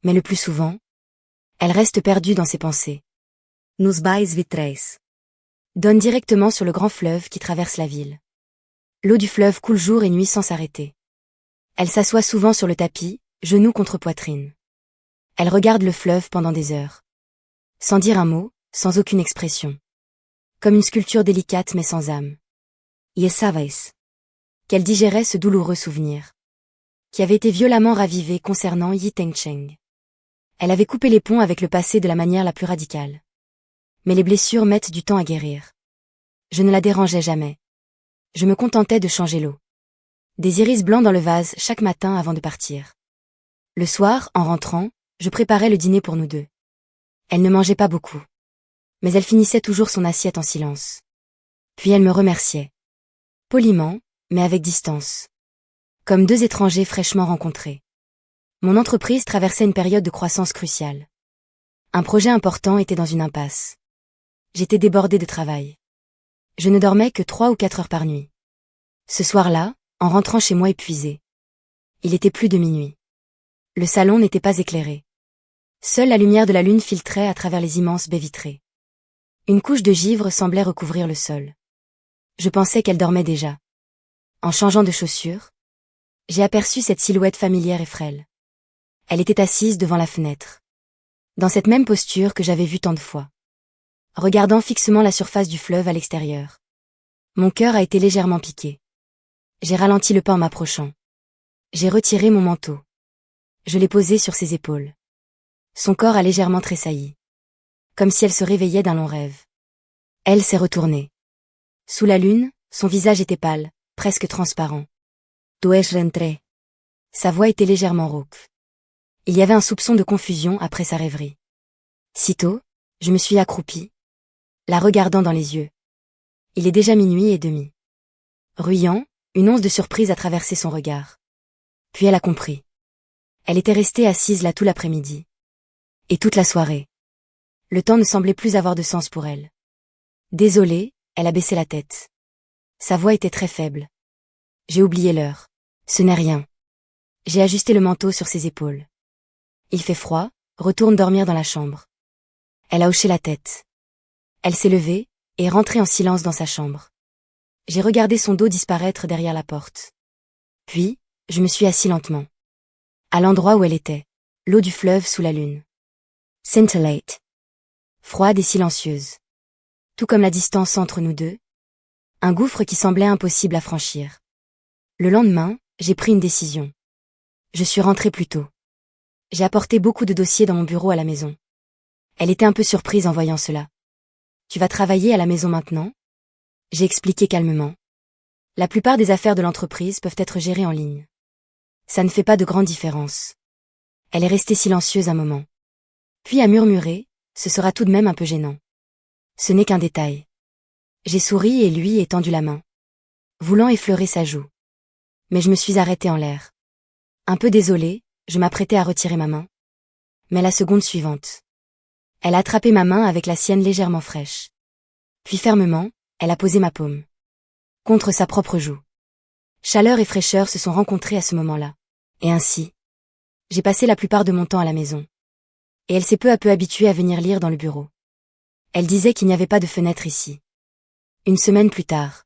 Mais le plus souvent, elle reste perdue dans ses pensées. Nos bais vitreis donne directement sur le grand fleuve qui traverse la ville. L'eau du fleuve coule jour et nuit sans s'arrêter. Elle s'assoit souvent sur le tapis, genoux contre poitrine. Elle regarde le fleuve pendant des heures. Sans dire un mot, sans aucune expression. Comme une sculpture délicate mais sans âme. Y sabes qu'elle digérait ce douloureux souvenir, qui avait été violemment ravivé concernant Yi Tengcheng. Elle avait coupé les ponts avec le passé de la manière la plus radicale. Mais les blessures mettent du temps à guérir. Je ne la dérangeais jamais. Je me contentais de changer l'eau. Des iris blancs dans le vase chaque matin avant de partir. Le soir, en rentrant, je préparais le dîner pour nous deux. Elle ne mangeait pas beaucoup. Mais elle finissait toujours son assiette en silence. Puis elle me remerciait. Poliment, mais avec distance. Comme 2 étrangers fraîchement rencontrés. Mon entreprise traversait une période de croissance cruciale. Un projet important était dans une impasse. J'étais débordée de travail. Je ne dormais que 3 ou 4 heures par nuit. Ce soir-là, en rentrant chez moi épuisée. Il était plus de minuit. Le salon n'était pas éclairé. Seule la lumière de la lune filtrait à travers les immenses baies vitrées. Une couche de givre semblait recouvrir le sol. Je pensais qu'elle dormait déjà. En changeant de chaussures, j'ai aperçu cette silhouette familière et frêle. Elle était assise devant la fenêtre. Dans cette même posture que j'avais vue tant de fois. Regardant fixement la surface du fleuve à l'extérieur. Mon cœur a été légèrement piqué. J'ai ralenti le pas en m'approchant. J'ai retiré mon manteau. Je l'ai posé sur ses épaules. Son corps a légèrement tressailli. Comme si elle se réveillait d'un long rêve. Elle s'est retournée. Sous la lune, son visage était pâle, presque transparent. Dois-je rentrer? Sa voix était légèrement rauque. Il y avait un soupçon de confusion après sa rêverie. Sitôt, je me suis accroupie, la regardant dans les yeux. Il est déjà minuit et demi. Ruyant, une once de surprise a traversé son regard. Puis elle a compris. Elle était restée assise là tout l'après-midi. Et toute la soirée. Le temps ne semblait plus avoir de sens pour elle. Désolée, elle a baissé la tête. Sa voix était très faible. J'ai oublié l'heure. Ce n'est rien. J'ai ajusté le manteau sur ses épaules. Il fait froid, retourne dormir dans la chambre. Elle a hoché la tête. Elle s'est levée, et est rentrée en silence dans sa chambre. J'ai regardé son dos disparaître derrière la porte. Puis, je me suis assis lentement. À l'endroit où elle était, l'eau du fleuve sous la lune. Scintillate. Froide et silencieuse. Tout comme la distance entre nous deux. Un gouffre qui semblait impossible à franchir. Le lendemain, j'ai pris une décision. Je suis rentrée plus tôt. J'ai apporté beaucoup de dossiers dans mon bureau à la maison. Elle était un peu surprise en voyant cela. Tu vas travailler à la maison maintenant? J'ai expliqué calmement. La plupart des affaires de l'entreprise peuvent être gérées en ligne. Ça ne fait pas de grande différence. Elle est restée silencieuse un moment. Puis a murmuré, ce sera tout de même un peu gênant. Ce n'est qu'un détail. J'ai souri et lui ai tendu la main. Voulant effleurer sa joue. Mais je me suis arrêtée en l'air. Un peu désolée, je m'apprêtais à retirer ma main. Mais la seconde suivante. Elle a attrapé ma main avec la sienne légèrement fraîche. Puis fermement, elle a posé ma paume. contre sa propre joue. Chaleur et fraîcheur se sont rencontrées à ce moment-là. Et ainsi, j'ai passé la plupart de mon temps à la maison. Et elle s'est peu à peu habituée à venir lire dans le bureau. Elle disait qu'il n'y avait pas de fenêtre ici. Une semaine plus tard,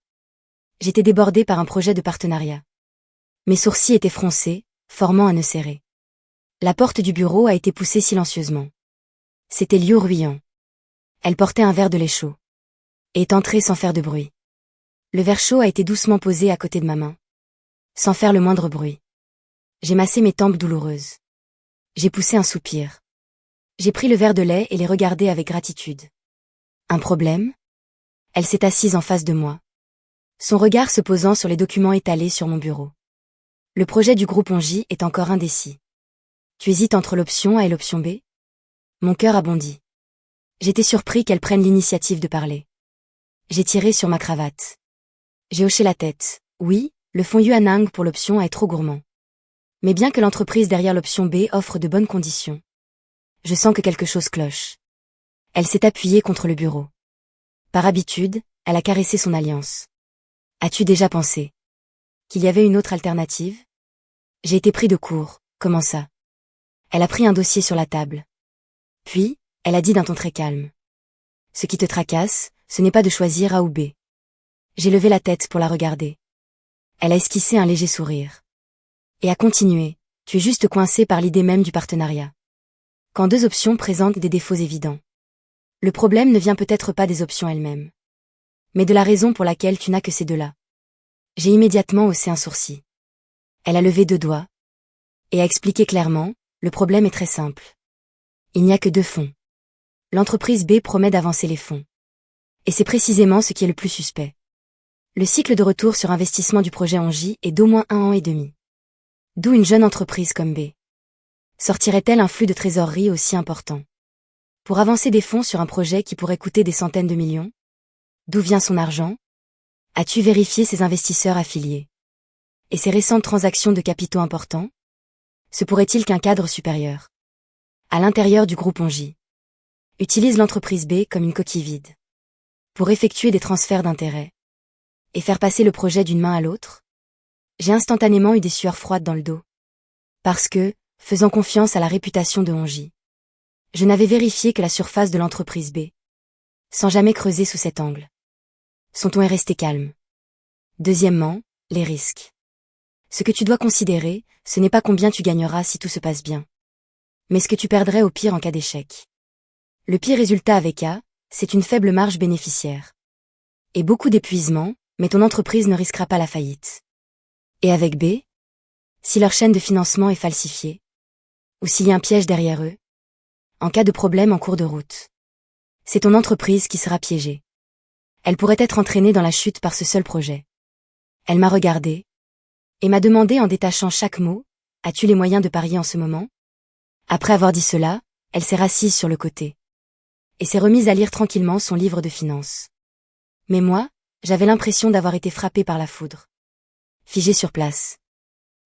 j'étais débordée par un projet de partenariat. Mes sourcils étaient froncés, formant un nœud serré. La porte du bureau a été poussée silencieusement. C'était Liu Ruiyan. Elle portait un verre de lait chaud. Et est entrée sans faire de bruit. Le verre chaud a été doucement posé à côté de ma main. Sans faire le moindre bruit. J'ai massé mes tempes douloureuses. J'ai poussé un soupir. J'ai pris le verre de lait et l'ai regardé avec gratitude. Un problème? Elle s'est assise en face de moi. Son regard se posant sur les documents étalés sur mon bureau. Le projet du groupe Ongi est encore indécis. Tu hésites entre l'option A et l'option B? Mon cœur a bondi. J'étais surpris qu'elle prenne l'initiative de parler. J'ai tiré sur ma cravate. J'ai hoché la tête. Oui, le fonds Yuanang pour l'option A est trop gourmand. Mais bien que l'entreprise derrière l'option B offre de bonnes conditions, je sens que quelque chose cloche. Elle s'est appuyée contre le bureau. Par habitude, elle a caressé son alliance. As-tu déjà pensé qu'il y avait une autre alternative? J'ai été pris de court. Comment ça? Elle a pris un dossier sur la table. Puis, elle a dit d'un ton très calme. Ce qui te tracasse, ce n'est pas de choisir A ou B. J'ai levé la tête pour la regarder. Elle a esquissé un léger sourire. Et a continué. Tu es juste coincé par l'idée même du partenariat. Quand deux options présentent des défauts évidents. Le problème ne vient peut-être pas des options elles-mêmes. Mais de la raison pour laquelle tu n'as que ces deux-là. J'ai immédiatement haussé un sourcil. Elle a levé deux doigts. Et a expliqué clairement, le problème est très simple. Il n'y a que deux fonds. L'entreprise B promet d'avancer les fonds. Et c'est précisément ce qui est le plus suspect. Le cycle de retour sur investissement du projet Ongi est d'au moins 1 an et demi. D'où une jeune entreprise comme B. Sortirait-elle un flux de trésorerie aussi important? Pour avancer des fonds sur un projet qui pourrait coûter des centaines de millions? D'où vient son argent? As-tu vérifié ses investisseurs affiliés? Et ses récentes transactions de capitaux importants? Se pourrait-il qu'un cadre supérieur, à l'intérieur du groupe Ongi, utilise l'entreprise B comme une coquille vide, pour effectuer des transferts d'intérêts, et faire passer le projet d'une main à l'autre? J'ai instantanément eu des sueurs froides dans le dos. Parce que, faisant confiance à la réputation de Ongi, je n'avais vérifié que la surface de l'entreprise B, sans jamais creuser sous cet angle. Son ton est resté calme. Deuxièmement, les risques. Ce que tu dois considérer, ce n'est pas combien tu gagneras si tout se passe bien, mais ce que tu perdrais au pire en cas d'échec. Le pire résultat avec A, c'est une faible marge bénéficiaire. Et beaucoup d'épuisement, mais ton entreprise ne risquera pas la faillite. Et avec B? Si leur chaîne de financement est falsifiée, ou s'il y a un piège derrière eux, en cas de problème en cours de route, c'est ton entreprise qui sera piégée. Elle pourrait être entraînée dans la chute par ce seul projet. Elle m'a regardé, et m'a demandé en détachant chaque mot, as-tu les moyens de parier en ce moment? Après avoir dit cela, elle s'est rassise sur le côté. Et s'est remise à lire tranquillement son livre de finances. Mais moi, j'avais l'impression d'avoir été frappée par la foudre. Figée sur place.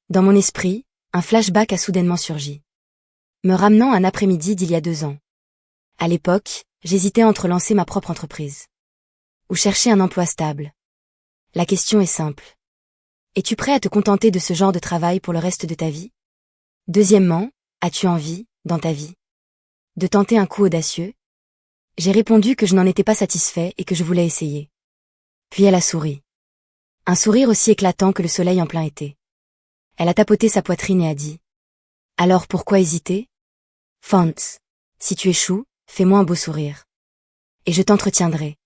Dans mon esprit, un flashback a soudainement surgi. Me ramenant un après-midi d'il y a 2 ans. À l'époque, j'hésitais entre lancer ma propre entreprise. Ou chercher un emploi stable. La question est simple. Es-tu prêt à te contenter de ce genre de travail pour le reste de ta vie? Deuxièmement, as-tu envie, dans ta vie, de tenter un coup audacieux? J'ai répondu que je n'en étais pas satisfait et que je voulais essayer. Puis elle a souri. Un sourire aussi éclatant que le soleil en plein été. Elle a tapoté sa poitrine et a dit. Alors pourquoi hésiter? Fantz, si tu échoues, fais-moi un beau sourire. Et je t'entretiendrai.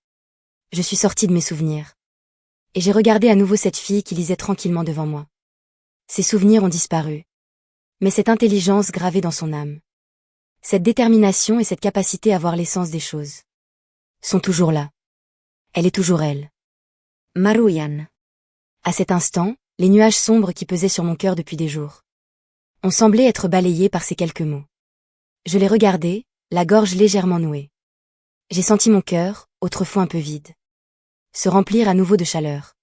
Je suis sortie de mes souvenirs. Et j'ai regardé à nouveau cette fille qui lisait tranquillement devant moi. Ses souvenirs ont disparu. Mais cette intelligence gravée dans son âme, cette détermination et cette capacité à voir l'essence des choses, sont toujours là. Elle est toujours elle. Maruyan. À cet instant, les nuages sombres qui pesaient sur mon cœur depuis des jours ont semblé être balayés par ces quelques mots. Je l'ai regardé, la gorge légèrement nouée. J'ai senti mon cœur, autrefois un peu vide, se remplir à nouveau de chaleur.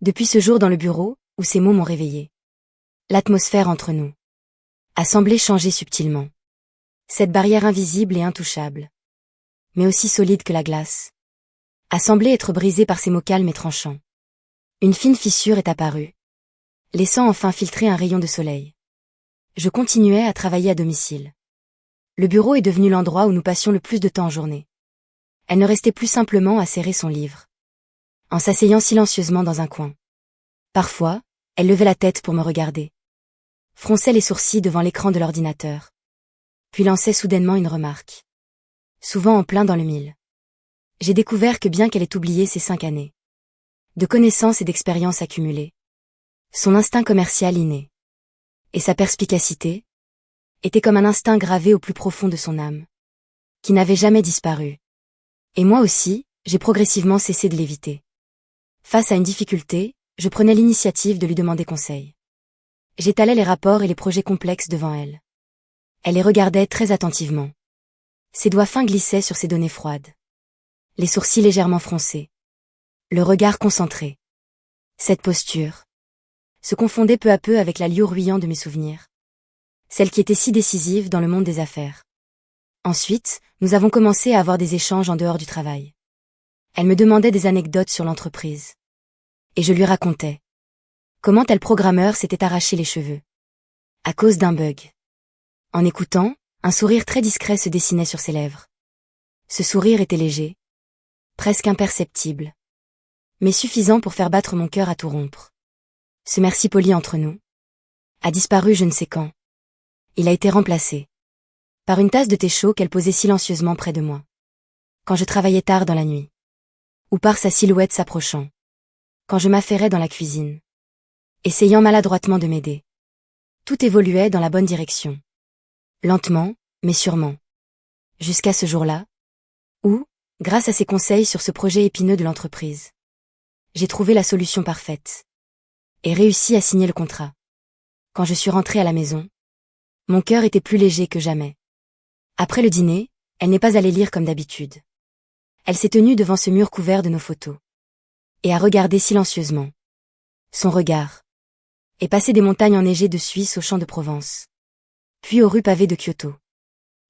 Depuis ce jour dans le bureau, où ces mots m'ont réveillé, l'atmosphère entre nous a semblé changer subtilement. Cette barrière invisible et intouchable, mais aussi solide que la glace, a semblé être brisée par ces mots calmes et tranchants. Une fine fissure est apparue, laissant enfin filtrer un rayon de soleil. Je continuais à travailler à domicile. Le bureau est devenu l'endroit où nous passions le plus de temps en journée. Elle ne restait plus simplement à serrer son livre, en s'asseyant silencieusement dans un coin. Parfois, elle levait la tête pour me regarder, fronçait les sourcils devant l'écran de l'ordinateur, puis lançait soudainement une remarque, souvent en plein dans le mille. J'ai découvert que bien qu'elle ait oublié ces 5 années de connaissances et d'expériences accumulées, son instinct commercial inné et sa perspicacité étaient comme un instinct gravé au plus profond de son âme, qui n'avait jamais disparu. Et moi aussi, j'ai progressivement cessé de l'éviter. Face à une difficulté, je prenais l'initiative de lui demander conseil. J'étalais les rapports et les projets complexes devant elle. Elle les regardait très attentivement. Ses doigts fins glissaient sur ses données froides, les sourcils légèrement froncés, le regard concentré. Cette posture se confondait peu à peu avec l'allure ruyant de mes souvenirs, celle qui était si décisive dans le monde des affaires. Ensuite, nous avons commencé à avoir des échanges en dehors du travail. Elle me demandait des anecdotes sur l'entreprise. Et je lui racontais comment tel programmeur s'était arraché les cheveux à cause d'un bug. En écoutant, un sourire très discret se dessinait sur ses lèvres. Ce sourire était léger, presque imperceptible, mais suffisant pour faire battre mon cœur à tout rompre. Ce merci poli entre nous a disparu je ne sais quand. Il a été remplacé par une tasse de thé chaud qu'elle posait silencieusement près de moi, quand je travaillais tard dans la nuit, ou par sa silhouette s'approchant, quand je m'affairais dans la cuisine, essayant maladroitement de m'aider. Tout évoluait dans la bonne direction. Lentement, mais sûrement. Jusqu'à ce jour-là, où, grâce à ses conseils sur ce projet épineux de l'entreprise, j'ai trouvé la solution parfaite et réussi à signer le contrat. Quand je suis rentrée à la maison, mon cœur était plus léger que jamais. Après le dîner, elle n'est pas allée lire comme d'habitude. Elle s'est tenue devant ce mur couvert de nos photos et a regardé silencieusement. Son regard est passé des montagnes enneigées de Suisse aux champs de Provence, puis aux rues pavées de Kyoto.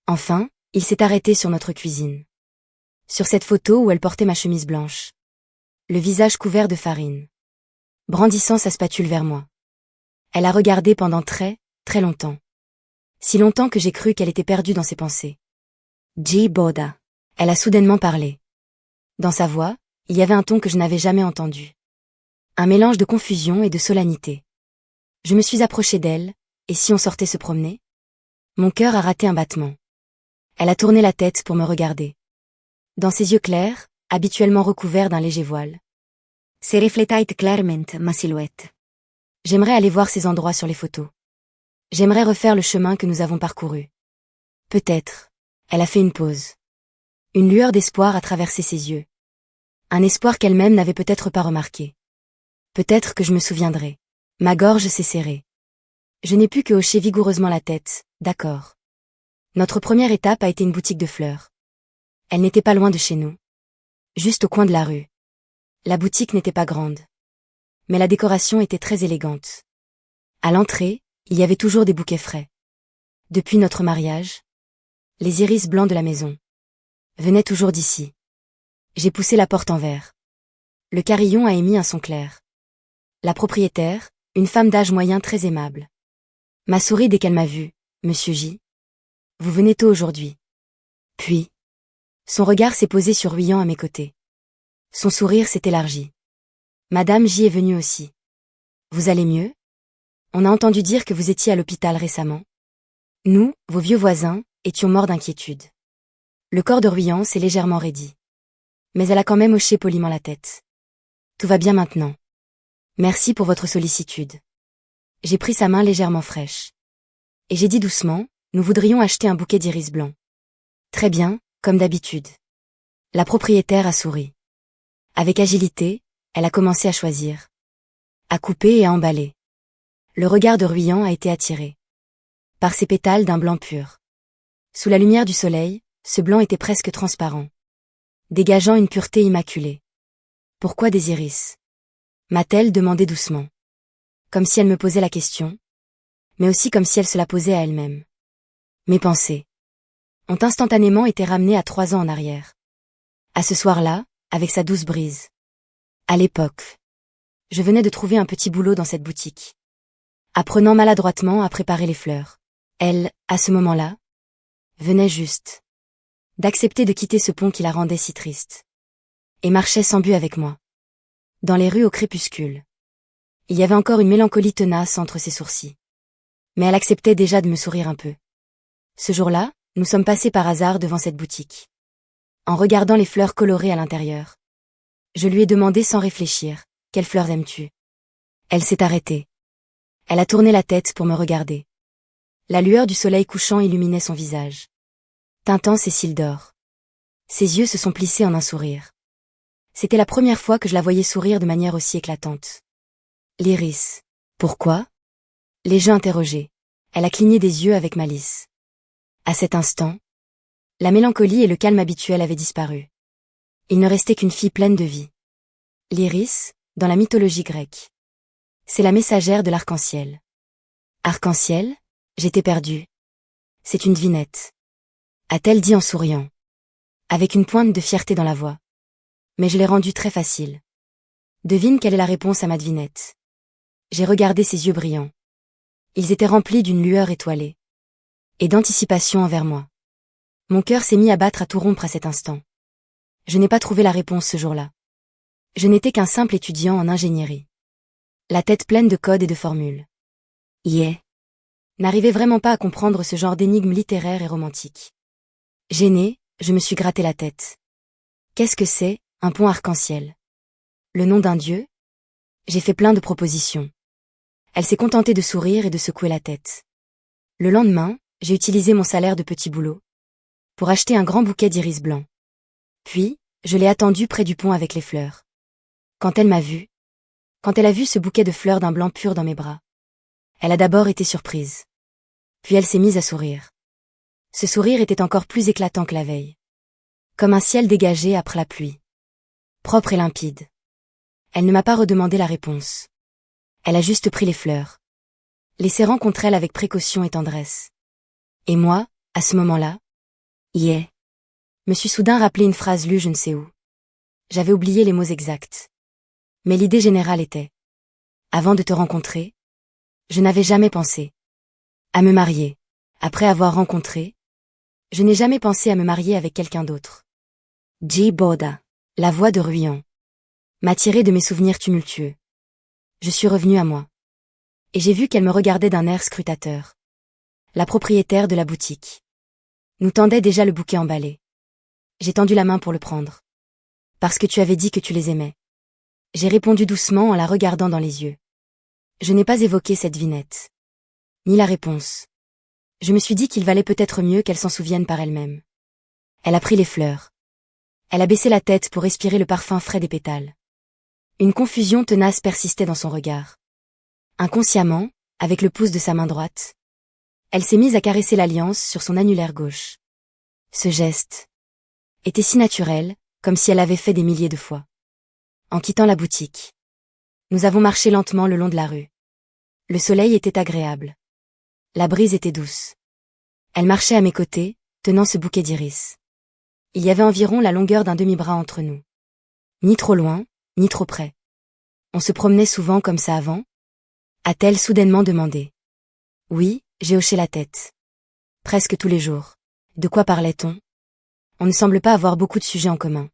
Enfin, il s'est arrêté sur notre cuisine. Sur cette photo où elle portait ma chemise blanche, le visage couvert de farine, brandissant sa spatule vers moi. Elle a regardé pendant très, très longtemps. Si longtemps que j'ai cru qu'elle était perdue dans ses pensées. Ji Boda. Elle a soudainement parlé. Dans sa voix, il y avait un ton que je n'avais jamais entendu. Un mélange de confusion et de solennité. Je me suis approchée d'elle, et si on sortait se promener? Mon cœur a raté un battement. Elle a tourné la tête pour me regarder. Dans ses yeux clairs, habituellement recouverts d'un léger voile, se riflettait clairement ma silhouette. J'aimerais aller voir ces endroits sur les photos. J'aimerais refaire le chemin que nous avons parcouru. Peut-être. Elle a fait une pause. Une lueur d'espoir a traversé ses yeux. Un espoir qu'elle-même n'avait peut-être pas remarqué. Peut-être que je me souviendrai. Ma gorge s'est serrée. Je n'ai pu que hocher vigoureusement la tête, d'accord. Notre première étape a été une boutique de fleurs. Elle n'était pas loin de chez nous. Juste au coin de la rue. La boutique n'était pas grande. Mais la décoration était très élégante. À l'entrée, il y avait toujours des bouquets frais. Depuis notre mariage, les iris blancs de la maison venaient toujours d'ici. J'ai poussé la porte en verre. Le carillon a émis un son clair. La propriétaire, une femme d'âge moyen très aimable, m'a souri dès qu'elle m'a vu. Monsieur J. Vous venez tôt aujourd'hui. Puis, son regard s'est posé sur Ruyan à mes côtés. Son sourire s'est élargi. Madame J est venue aussi. Vous allez mieux? On a entendu dire que vous étiez à l'hôpital récemment. Nous, vos vieux voisins, étions morts d'inquiétude. Le corps de Ruyan s'est légèrement raidi. Mais elle a quand même hoché poliment la tête. Tout va bien maintenant. Merci pour votre sollicitude. J'ai pris sa main légèrement fraîche. Et j'ai dit doucement, nous voudrions acheter un bouquet d'iris blanc. Très bien, comme d'habitude. La propriétaire a souri. Avec agilité, elle a commencé à choisir, à couper et à emballer. Le regard de Ruyan a été attiré par ces pétales d'un blanc pur. Sous la lumière du soleil, ce blanc était presque transparent, dégageant une pureté immaculée. Pourquoi des iris? M'a-t-elle demandé doucement. Comme si elle me posait la question, mais aussi comme si elle se la posait à elle-même. Mes pensées ont instantanément été ramenées à 3 ans en arrière. À ce soir-là, avec sa douce brise. À l'époque Je venais de trouver un petit boulot dans cette boutique. Apprenant maladroitement à préparer les fleurs. Elle, à ce moment-là, venait juste d'accepter de quitter ce pont qui la rendait si triste. Et marchait sans but avec moi. Dans les rues au crépuscule. Il y avait encore une mélancolie tenace entre ses sourcils. Mais elle acceptait déjà de me sourire un peu. Ce jour-là, nous sommes passés par hasard devant cette boutique. En regardant les fleurs colorées à l'intérieur. Je lui ai demandé sans réfléchir, « Quelles fleurs aimes-tu » Elle s'est arrêtée. Elle a tourné la tête pour me regarder. La lueur du soleil couchant illuminait son visage. Tintant ses cils d'or. Ses yeux se sont plissés en un sourire. C'était la première fois que je la voyais sourire de manière aussi éclatante. L'iris. Pourquoi ? L'ai-je interrogée. Elle a cligné des yeux avec malice. À cet instant, la mélancolie et le calme habituel avaient disparu. Il ne restait qu'une fille pleine de vie. L'iris, dans la mythologie grecque. C'est la messagère de l'arc-en-ciel. Arc-en-ciel ? J'étais perdue. C'est une devinette. A-t-elle dit en souriant. Avec une pointe de fierté dans la voix. Mais je l'ai rendue très facile. Devine quelle est la réponse à ma devinette. J'ai regardé ses yeux brillants. Ils étaient remplis d'une lueur étoilée. Et d'anticipation envers moi. Mon cœur s'est mis à battre à tout rompre à cet instant. Je n'ai pas trouvé la réponse ce jour-là. Je n'étais qu'un simple étudiant en ingénierie. La tête pleine de codes et de formules. N'arrivais vraiment pas à comprendre ce genre d'énigmes littéraires et romantiques. Gênée, je me suis gratté la tête. Qu'est-ce que c'est, un pont arc-en-ciel ? Le nom d'un dieu ? J'ai fait plein de propositions. Elle s'est contentée de sourire et de secouer la tête. Le lendemain, j'ai utilisé mon salaire de petit boulot pour acheter un grand bouquet d'iris blancs. Puis, je l'ai attendue près du pont avec les fleurs. Quand elle m'a vue, quand elle a vu ce bouquet de fleurs d'un blanc pur dans mes bras, elle a d'abord été surprise. Puis elle s'est mise à sourire. Ce sourire était encore plus éclatant que la veille. Comme un ciel dégagé après la pluie. Propre et limpide. Elle ne m'a pas redemandé la réponse. Elle a juste pris les fleurs. Les serrant contre elle avec précaution et tendresse. Et moi, à ce moment-là, me suis soudain rappelé une phrase lue je ne sais où. J'avais oublié les mots exacts. Mais l'idée générale était. Avant de te rencontrer, je n'avais jamais pensé à me marier. Après avoir rencontré, je n'ai jamais pensé à me marier avec quelqu'un d'autre. Boda, la voix de Ruyan, m'a tiré de mes souvenirs tumultueux. Je suis revenue à moi. Et j'ai vu qu'elle me regardait d'un air scrutateur. La propriétaire de la boutique nous tendait déjà le bouquet emballé. J'ai tendu la main pour le prendre. Parce que tu avais dit que tu les aimais. J'ai répondu doucement en la regardant dans les yeux. Je n'ai pas évoqué cette devinette. Ni la réponse. Je me suis dit qu'il valait peut-être mieux qu'elle s'en souvienne par elle-même. Elle a pris les fleurs. Elle a baissé la tête pour respirer le parfum frais des pétales. Une confusion tenace persistait dans son regard. Inconsciemment, avec le pouce de sa main droite, elle s'est mise à caresser l'alliance sur son annulaire gauche. Ce geste était si naturel, comme si elle l'avait fait des milliers de fois. En quittant la boutique, nous avons marché lentement le long de la rue. Le soleil était agréable. La brise était douce. Elle marchait à mes côtés, tenant ce bouquet d'iris. Il y avait environ la longueur d'un demi-bras entre nous. Ni trop loin, ni trop près. On se promenait souvent comme ça avant ? A-t-elle soudainement demandé. Oui, j'ai hoché la tête. Presque tous les jours. De quoi parlait-on ? On ne semble pas avoir beaucoup de sujets en commun.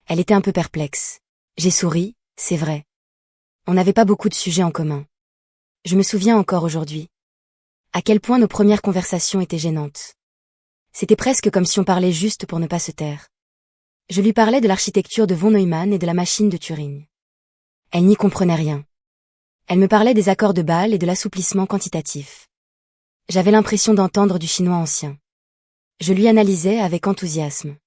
Elle était un peu perplexe. J'ai souri, c'est vrai. On n'avait pas beaucoup de sujets en commun. Je me souviens encore aujourd'hui. À quel point nos premières conversations étaient gênantes. C'était presque comme si on parlait juste pour ne pas se taire. Je lui parlais de l'architecture de von Neumann et de la machine de Turing. Elle n'y comprenait rien. Elle me parlait des accords de Bâle et de l'assouplissement quantitatif. J'avais l'impression d'entendre du chinois ancien. Je lui analysais avec enthousiasme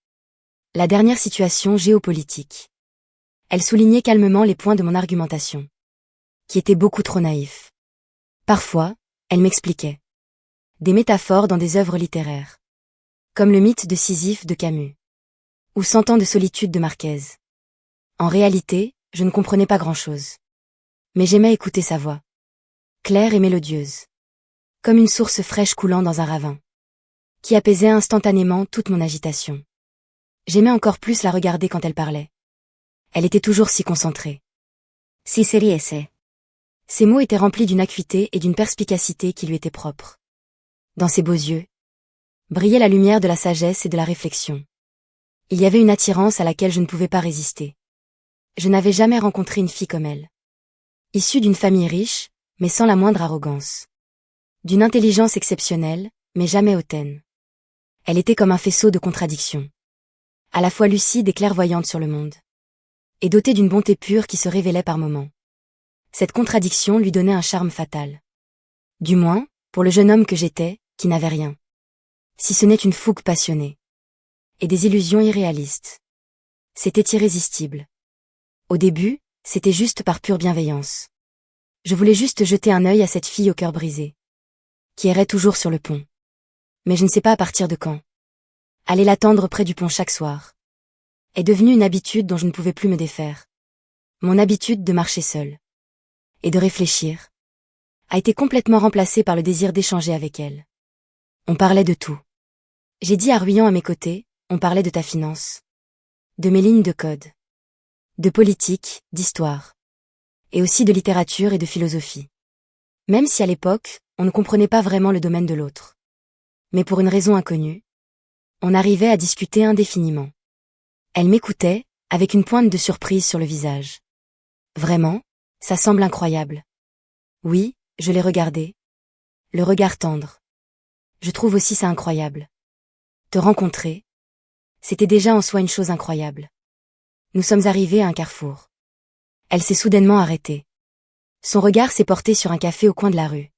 la dernière situation géopolitique. Elle soulignait calmement les points de mon argumentation, qui étaient beaucoup trop naïfs. Parfois, elle m'expliquait des métaphores dans des œuvres littéraires, comme le mythe de Sisyphe de Camus, ou Cent ans de solitude de Marquez. En réalité, je ne comprenais pas grand-chose. Mais j'aimais écouter sa voix, claire et mélodieuse, comme une source fraîche coulant dans un ravin, qui apaisait instantanément toute mon agitation. J'aimais encore plus la regarder quand elle parlait. Elle était toujours si concentrée. Si seriese. Ces mots étaient remplis d'une acuité et d'une perspicacité qui lui étaient propres. Dans ses beaux yeux, brillait la lumière de la sagesse et de la réflexion. Il y avait une attirance à laquelle je ne pouvais pas résister. Je n'avais jamais rencontré une fille comme elle. Issue d'une famille riche, mais sans la moindre arrogance. D'une intelligence exceptionnelle, mais jamais hautaine. Elle était comme un faisceau de contradictions. À la fois lucide et clairvoyante sur le monde. Et dotée d'une bonté pure qui se révélait par moments. Cette contradiction lui donnait un charme fatal. Du moins, pour le jeune homme que j'étais, qui n'avait rien. Si ce n'est une fougue passionnée. Et des illusions irréalistes. C'était irrésistible. Au début, c'était juste par pure bienveillance. Je voulais juste jeter un œil à cette fille au cœur brisé. Qui errait toujours sur le pont. Mais je ne sais pas à partir de quand. Aller l'attendre près du pont chaque soir. Est devenue une habitude dont je ne pouvais plus me défaire. Mon habitude de marcher seule. Et de réfléchir. A été complètement remplacée par le désir d'échanger avec elle. On parlait de tout. J'ai dit à Ruyan à mes côtés, on parlait de ta finance. De mes lignes de code. De politique, d'histoire. Et aussi de littérature et de philosophie. Même si à l'époque, on ne comprenait pas vraiment le domaine de l'autre. Mais pour une raison inconnue, on arrivait à discuter indéfiniment. Elle m'écoutait, avec une pointe de surprise sur le visage. Vraiment, ça semble incroyable. Oui, je l'ai regardé. Le regard tendre. Je trouve aussi ça incroyable. Te rencontrer, c'était déjà en soi une chose incroyable. Nous sommes arrivés à un carrefour. Elle s'est soudainement arrêtée. Son regard s'est porté sur un café au coin de la rue.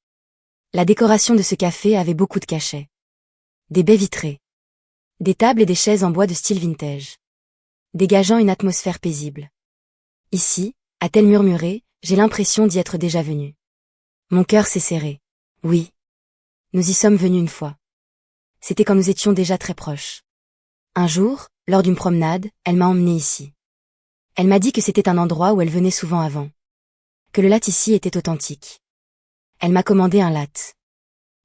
La décoration de ce café avait beaucoup de cachets. Des baies vitrées. Des tables et des chaises en bois de style vintage. Dégageant une atmosphère paisible. Ici, a-t-elle murmuré, j'ai l'impression d'y être déjà venue. Mon cœur s'est serré. Oui. Nous y sommes venus une fois. C'était quand nous étions déjà très proches. Un jour, lors d'une promenade, elle m'a emmenée ici. Elle m'a dit que c'était un endroit où elle venait souvent avant. Que le latte ici était authentique. Elle m'a commandé un latte.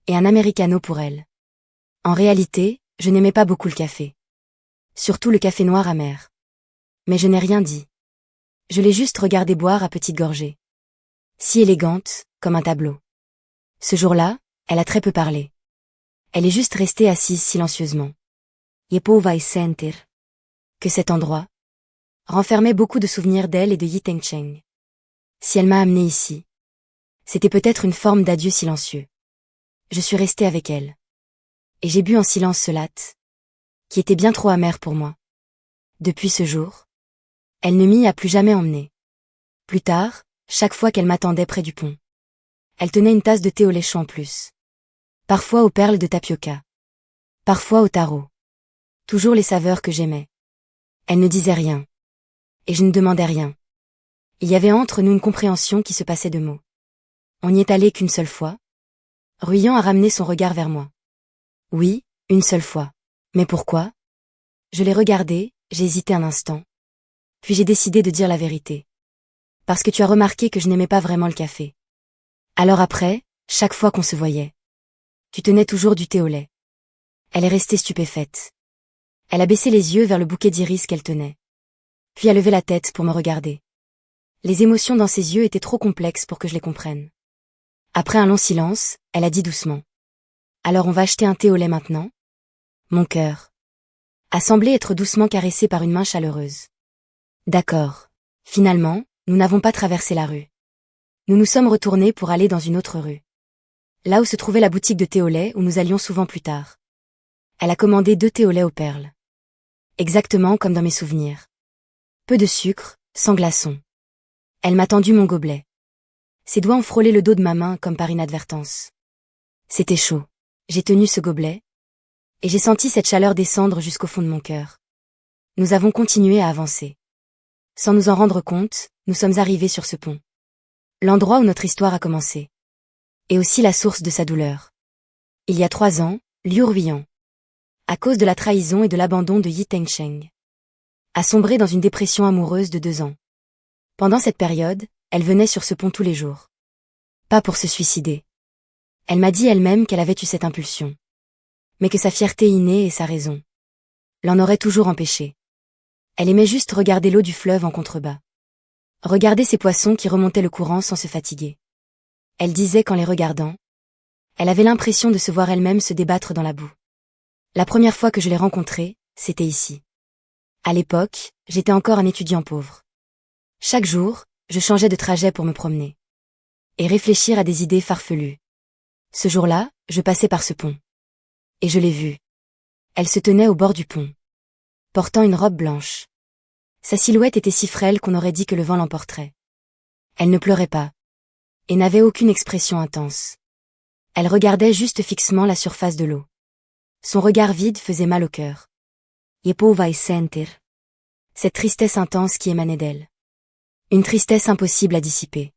Et un americano pour elle. En réalité, je n'aimais pas beaucoup le café. Surtout le café noir amer. Mais je n'ai rien dit. Je l'ai juste regardée boire à petites gorgées. Si élégante, comme un tableau. Ce jour-là, elle a très peu parlé. Elle est juste restée assise silencieusement. Je pouvais sentir que cet endroit renfermait beaucoup de souvenirs d'elle et de Yi Tengcheng. Si elle m'a amenée ici, c'était peut-être une forme d'adieu silencieux. Je suis restée avec elle. Et j'ai bu en silence ce latte, qui était bien trop amer pour moi. Depuis ce jour, elle ne m'y a plus jamais emmenée. Plus tard, chaque fois qu'elle m'attendait près du pont, elle tenait une tasse de thé au lait chaud en plus. Parfois aux perles de tapioca. Parfois au taro. Toujours les saveurs que j'aimais. Elle ne disait rien. Et je ne demandais rien. Il y avait entre nous une compréhension qui se passait de mots. On n'y est allé qu'une seule fois. Ruyan a ramené son regard vers moi. Oui, une seule fois. Mais pourquoi? Je l'ai regardé, j'ai hésité un instant. Puis j'ai décidé de dire la vérité. Parce que tu as remarqué que je n'aimais pas vraiment le café. Alors après, chaque fois qu'on se voyait, tu tenais toujours du thé au lait. Elle est restée stupéfaite. Elle a baissé les yeux vers le bouquet d'iris qu'elle tenait. Puis a levé la tête pour me regarder. Les émotions dans ses yeux étaient trop complexes pour que je les comprenne. Après un long silence, elle a dit doucement. Alors on va acheter un thé au lait maintenant? Mon cœur a semblé être doucement caressé par une main chaleureuse. D'accord. Finalement, nous n'avons pas traversé la rue. Nous nous sommes retournés pour aller dans une autre rue. Là où se trouvait la boutique de thé au lait où nous allions souvent plus tard. Elle a commandé 2 thés au lait aux perles. Exactement comme dans mes souvenirs. Peu de sucre, sans glaçons. Elle m'a tendu mon gobelet. Ses doigts ont frôlé le dos de ma main comme par inadvertance. C'était chaud. J'ai tenu ce gobelet. Et j'ai senti cette chaleur descendre jusqu'au fond de mon cœur. Nous avons continué à avancer. Sans nous en rendre compte, nous sommes arrivés sur ce pont. L'endroit où notre histoire a commencé. Et aussi la source de sa douleur. Il y a 3 ans, Liu Ruyan, à cause de la trahison et de l'abandon de Yi Tengcheng, a sombré dans une dépression amoureuse de 2 ans. Pendant cette période, elle venait sur ce pont tous les jours. Pas pour se suicider. Elle m'a dit elle-même qu'elle avait eu cette impulsion. Mais que sa fierté innée et sa raison l'en auraient toujours empêchée. Elle aimait juste regarder l'eau du fleuve en contrebas. Regardez ces poissons qui remontaient le courant sans se fatiguer. Elle disait qu'en les regardant, elle avait l'impression de se voir elle-même se débattre dans la boue. La première fois que je l'ai rencontrée, c'était ici. À l'époque, j'étais encore un étudiant pauvre. Chaque jour, je changeais de trajet pour me promener. Et réfléchir à des idées farfelues. Ce jour-là, je passais par ce pont. Et je l'ai vue. Elle se tenait au bord du pont. Portant une robe blanche. Sa silhouette était si frêle qu'on aurait dit que le vent l'emporterait. Elle ne pleurait pas. Et n'avait aucune expression intense. Elle regardait juste fixement la surface de l'eau. Son regard vide faisait mal au cœur. Je vai sentir. Cette tristesse intense qui émanait d'elle. Une tristesse impossible à dissiper.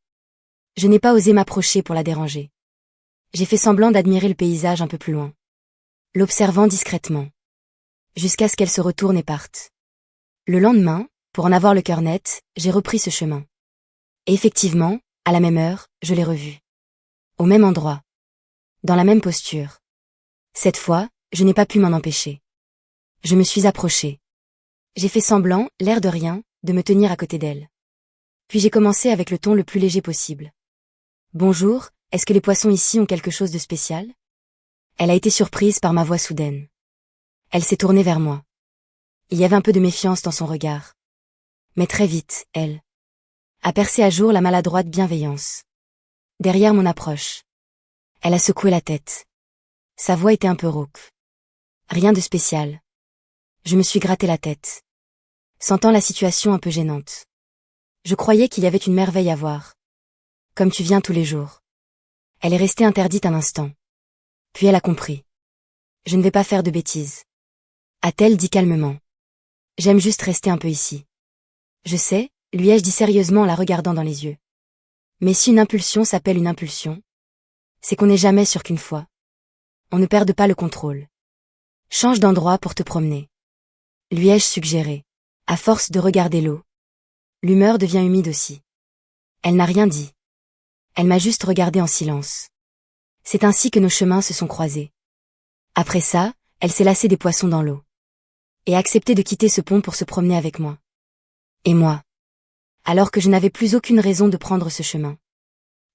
Je n'ai pas osé m'approcher pour la déranger. J'ai fait semblant d'admirer le paysage un peu plus loin. L'observant discrètement. Jusqu'à ce qu'elle se retourne et parte. Le lendemain, pour en avoir le cœur net, j'ai repris ce chemin. Et effectivement, à la même heure, je l'ai revue. Au même endroit. Dans la même posture. Cette fois, je n'ai pas pu m'en empêcher. Je me suis approchée. J'ai fait semblant, l'air de rien, de me tenir à côté d'elle. Puis j'ai commencé avec le ton le plus léger possible. Bonjour, est-ce que les poissons ici ont quelque chose de spécial? Elle a été surprise par ma voix soudaine. Elle s'est tournée vers moi. Il y avait un peu de méfiance dans son regard. Mais très vite, elle a percé à jour la maladroite bienveillance. Derrière mon approche, elle a secoué la tête. Sa voix était un peu rauque. Rien de spécial. Je me suis gratté la tête, sentant la situation un peu gênante. Je croyais qu'il y avait une merveille à voir. Comme tu viens tous les jours. Elle est restée interdite un instant. Puis elle a compris. Je ne vais pas faire de bêtises. A-t-elle dit calmement. J'aime juste rester un peu ici. Je sais, lui ai-je dit sérieusement en la regardant dans les yeux. Mais si une impulsion s'appelle une impulsion, c'est qu'on n'est jamais sûr qu'une fois. On ne perde pas le contrôle. Change d'endroit pour te promener. Lui ai-je suggéré. À force de regarder l'eau, l'humeur devient humide aussi. Elle n'a rien dit. Elle m'a juste regardé en silence. C'est ainsi que nos chemins se sont croisés. Après ça, elle s'est lassée des poissons dans l'eau. Et a accepté de quitter ce pont pour se promener avec moi. Et moi. Alors que je n'avais plus aucune raison de prendre ce chemin.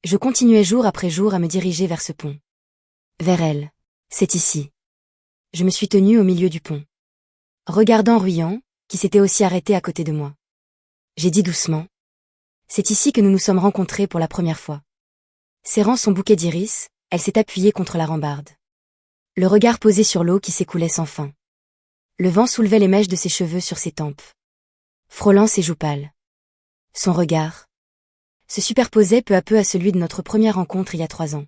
Je continuais jour après jour à me diriger vers ce pont. Vers elle. C'est ici. Je me suis tenue au milieu du pont. Regardant Ruyant, qui s'était aussi arrêté à côté de moi. J'ai dit doucement. C'est ici que nous nous sommes rencontrés pour la première fois. Serrant son bouquet d'iris, elle s'est appuyée contre la rambarde. Le regard posé sur l'eau qui s'écoulait sans fin. Le vent soulevait les mèches de ses cheveux sur ses tempes. Frôlant ses joues pâles. Son regard se superposait peu à peu à celui de notre première rencontre il y a 3 ans.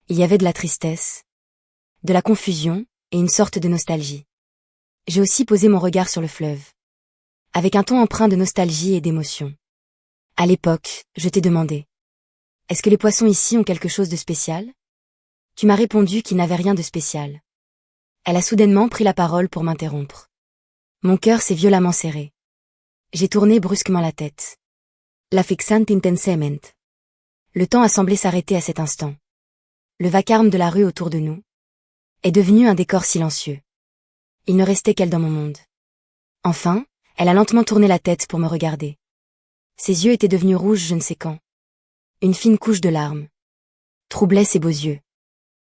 Il y avait de la tristesse, de la confusion et une sorte de nostalgie. J'ai aussi posé mon regard sur le fleuve. Avec un ton empreint de nostalgie et d'émotion. À l'époque, je t'ai demandé. Est-ce que les poissons ici ont quelque chose de spécial? Tu m'as répondu qu'ils n'avaient rien de spécial. Elle a soudainement pris la parole pour m'interrompre. Mon cœur s'est violemment serré. J'ai tourné brusquement la tête. La fixant intensement. Le temps a semblé s'arrêter à cet instant. Le vacarme de la rue autour de nous est devenu un décor silencieux. Il ne restait qu'elle dans mon monde. Enfin, elle a lentement tourné la tête pour me regarder. Ses yeux étaient devenus rouges je ne sais quand. Une fine couche de larmes troublait ses beaux yeux,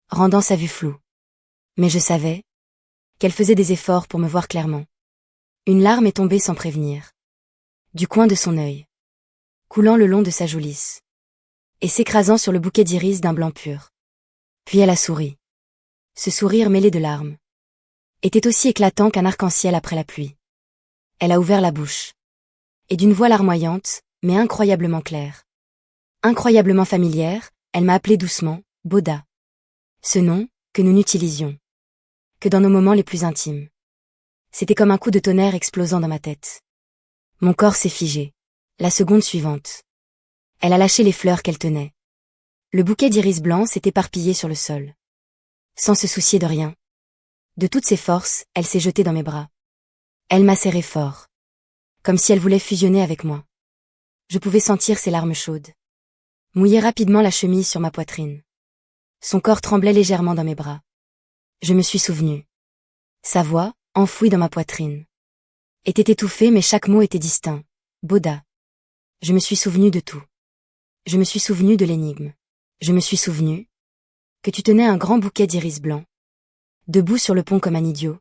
rendant sa vue floue. Mais je savais qu'elle faisait des efforts pour me voir clairement. Une larme est tombée sans prévenir. Du coin de son œil, coulant le long de sa joue lisse, et s'écrasant sur le bouquet d'iris d'un blanc pur. Puis elle a souri. Ce sourire mêlé de larmes était aussi éclatant qu'un arc-en-ciel après la pluie. Elle a ouvert la bouche. Et d'une voix larmoyante, mais incroyablement claire. Incroyablement familière, elle m'a appelé doucement, Boda. Ce nom, que nous n'utilisions que dans nos moments les plus intimes. C'était comme un coup de tonnerre explosant dans ma tête. Mon corps s'est figé. La seconde suivante. Elle a lâché les fleurs qu'elle tenait. Le bouquet d'iris blanc s'est éparpillé sur le sol. Sans se soucier de rien. De toutes ses forces, elle s'est jetée dans mes bras. Elle m'a serré fort. Comme si elle voulait fusionner avec moi. Je pouvais sentir ses larmes chaudes. Mouiller rapidement la chemise sur ma poitrine. Son corps tremblait légèrement dans mes bras. Je me suis souvenu. Sa voix, enfouie dans ma poitrine, était étouffée mais chaque mot était distinct. Boda. Je me suis souvenu de tout. Je me suis souvenu de l'énigme. Je me suis souvenu que tu tenais un grand bouquet d'iris blancs, debout sur le pont comme un idiot,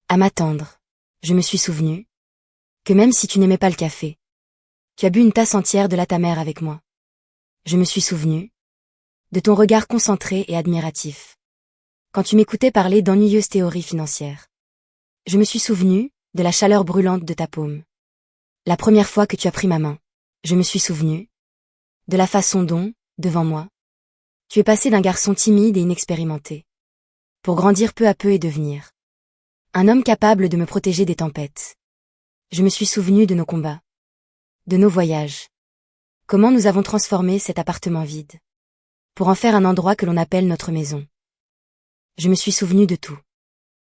à m'attendre. Je me suis souvenu que même si tu n'aimais pas le café, tu as bu une tasse entière de ta mère avec moi. Je me suis souvenu de ton regard concentré et admiratif, quand tu m'écoutais parler d'ennuyeuses théories financières. Je me suis souvenu de la chaleur brûlante de ta paume, la première fois que tu as pris ma main. Je me suis souvenu de la façon dont, devant moi, tu es passé d'un garçon timide et inexpérimenté, pour grandir peu à peu et devenir un homme capable de me protéger des tempêtes. Je me suis souvenu de nos combats, de nos voyages, comment nous avons transformé cet appartement vide, pour en faire un endroit que l'on appelle notre maison. Je me suis souvenu de tout.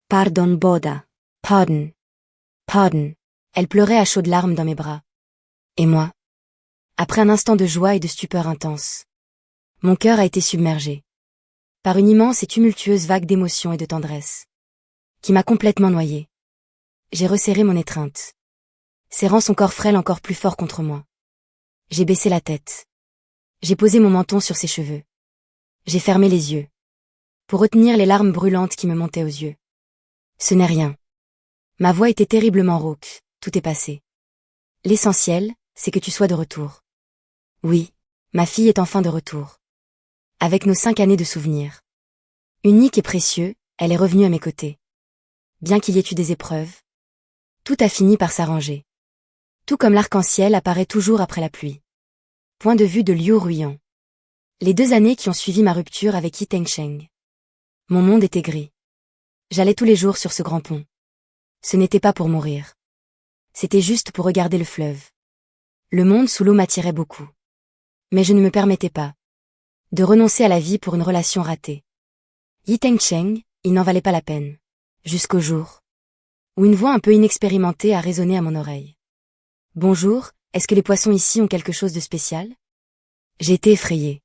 Pardon, Boda. Pardon. Pardon. Elle pleurait à chaudes larmes dans mes bras. Et moi, après un instant de joie et de stupeur intense, mon cœur a été submergé par une immense et tumultueuse vague d'émotion et de tendresse, qui m'a complètement noyé. J'ai resserré mon étreinte, serrant son corps frêle encore plus fort contre moi. J'ai baissé la tête. J'ai posé mon menton sur ses cheveux. J'ai fermé les yeux, pour retenir les larmes brûlantes qui me montaient aux yeux. Ce n'est rien. Ma voix était terriblement rauque, tout est passé. L'essentiel, c'est que tu sois de retour. Oui, ma fille est enfin de retour. Avec nos 5 années de souvenirs. Unique et précieux, elle est revenue à mes côtés. Bien qu'il y ait eu des épreuves, tout a fini par s'arranger. Tout comme l'arc-en-ciel apparaît toujours après la pluie. Point de vue de Liu Ruiyan. Les 2 années qui ont suivi ma rupture avec Yi Tengcheng. Mon monde était gris. J'allais tous les jours sur ce grand pont. Ce n'était pas pour mourir. C'était juste pour regarder le fleuve. Le monde sous l'eau m'attirait beaucoup. Mais je ne me permettais pas de renoncer à la vie pour une relation ratée. Yi Tengcheng, il n'en valait pas la peine. Jusqu'au jour où une voix un peu inexpérimentée a résonné à mon oreille. Bonjour, est-ce que les poissons ici ont quelque chose de spécial? J'ai été effrayée.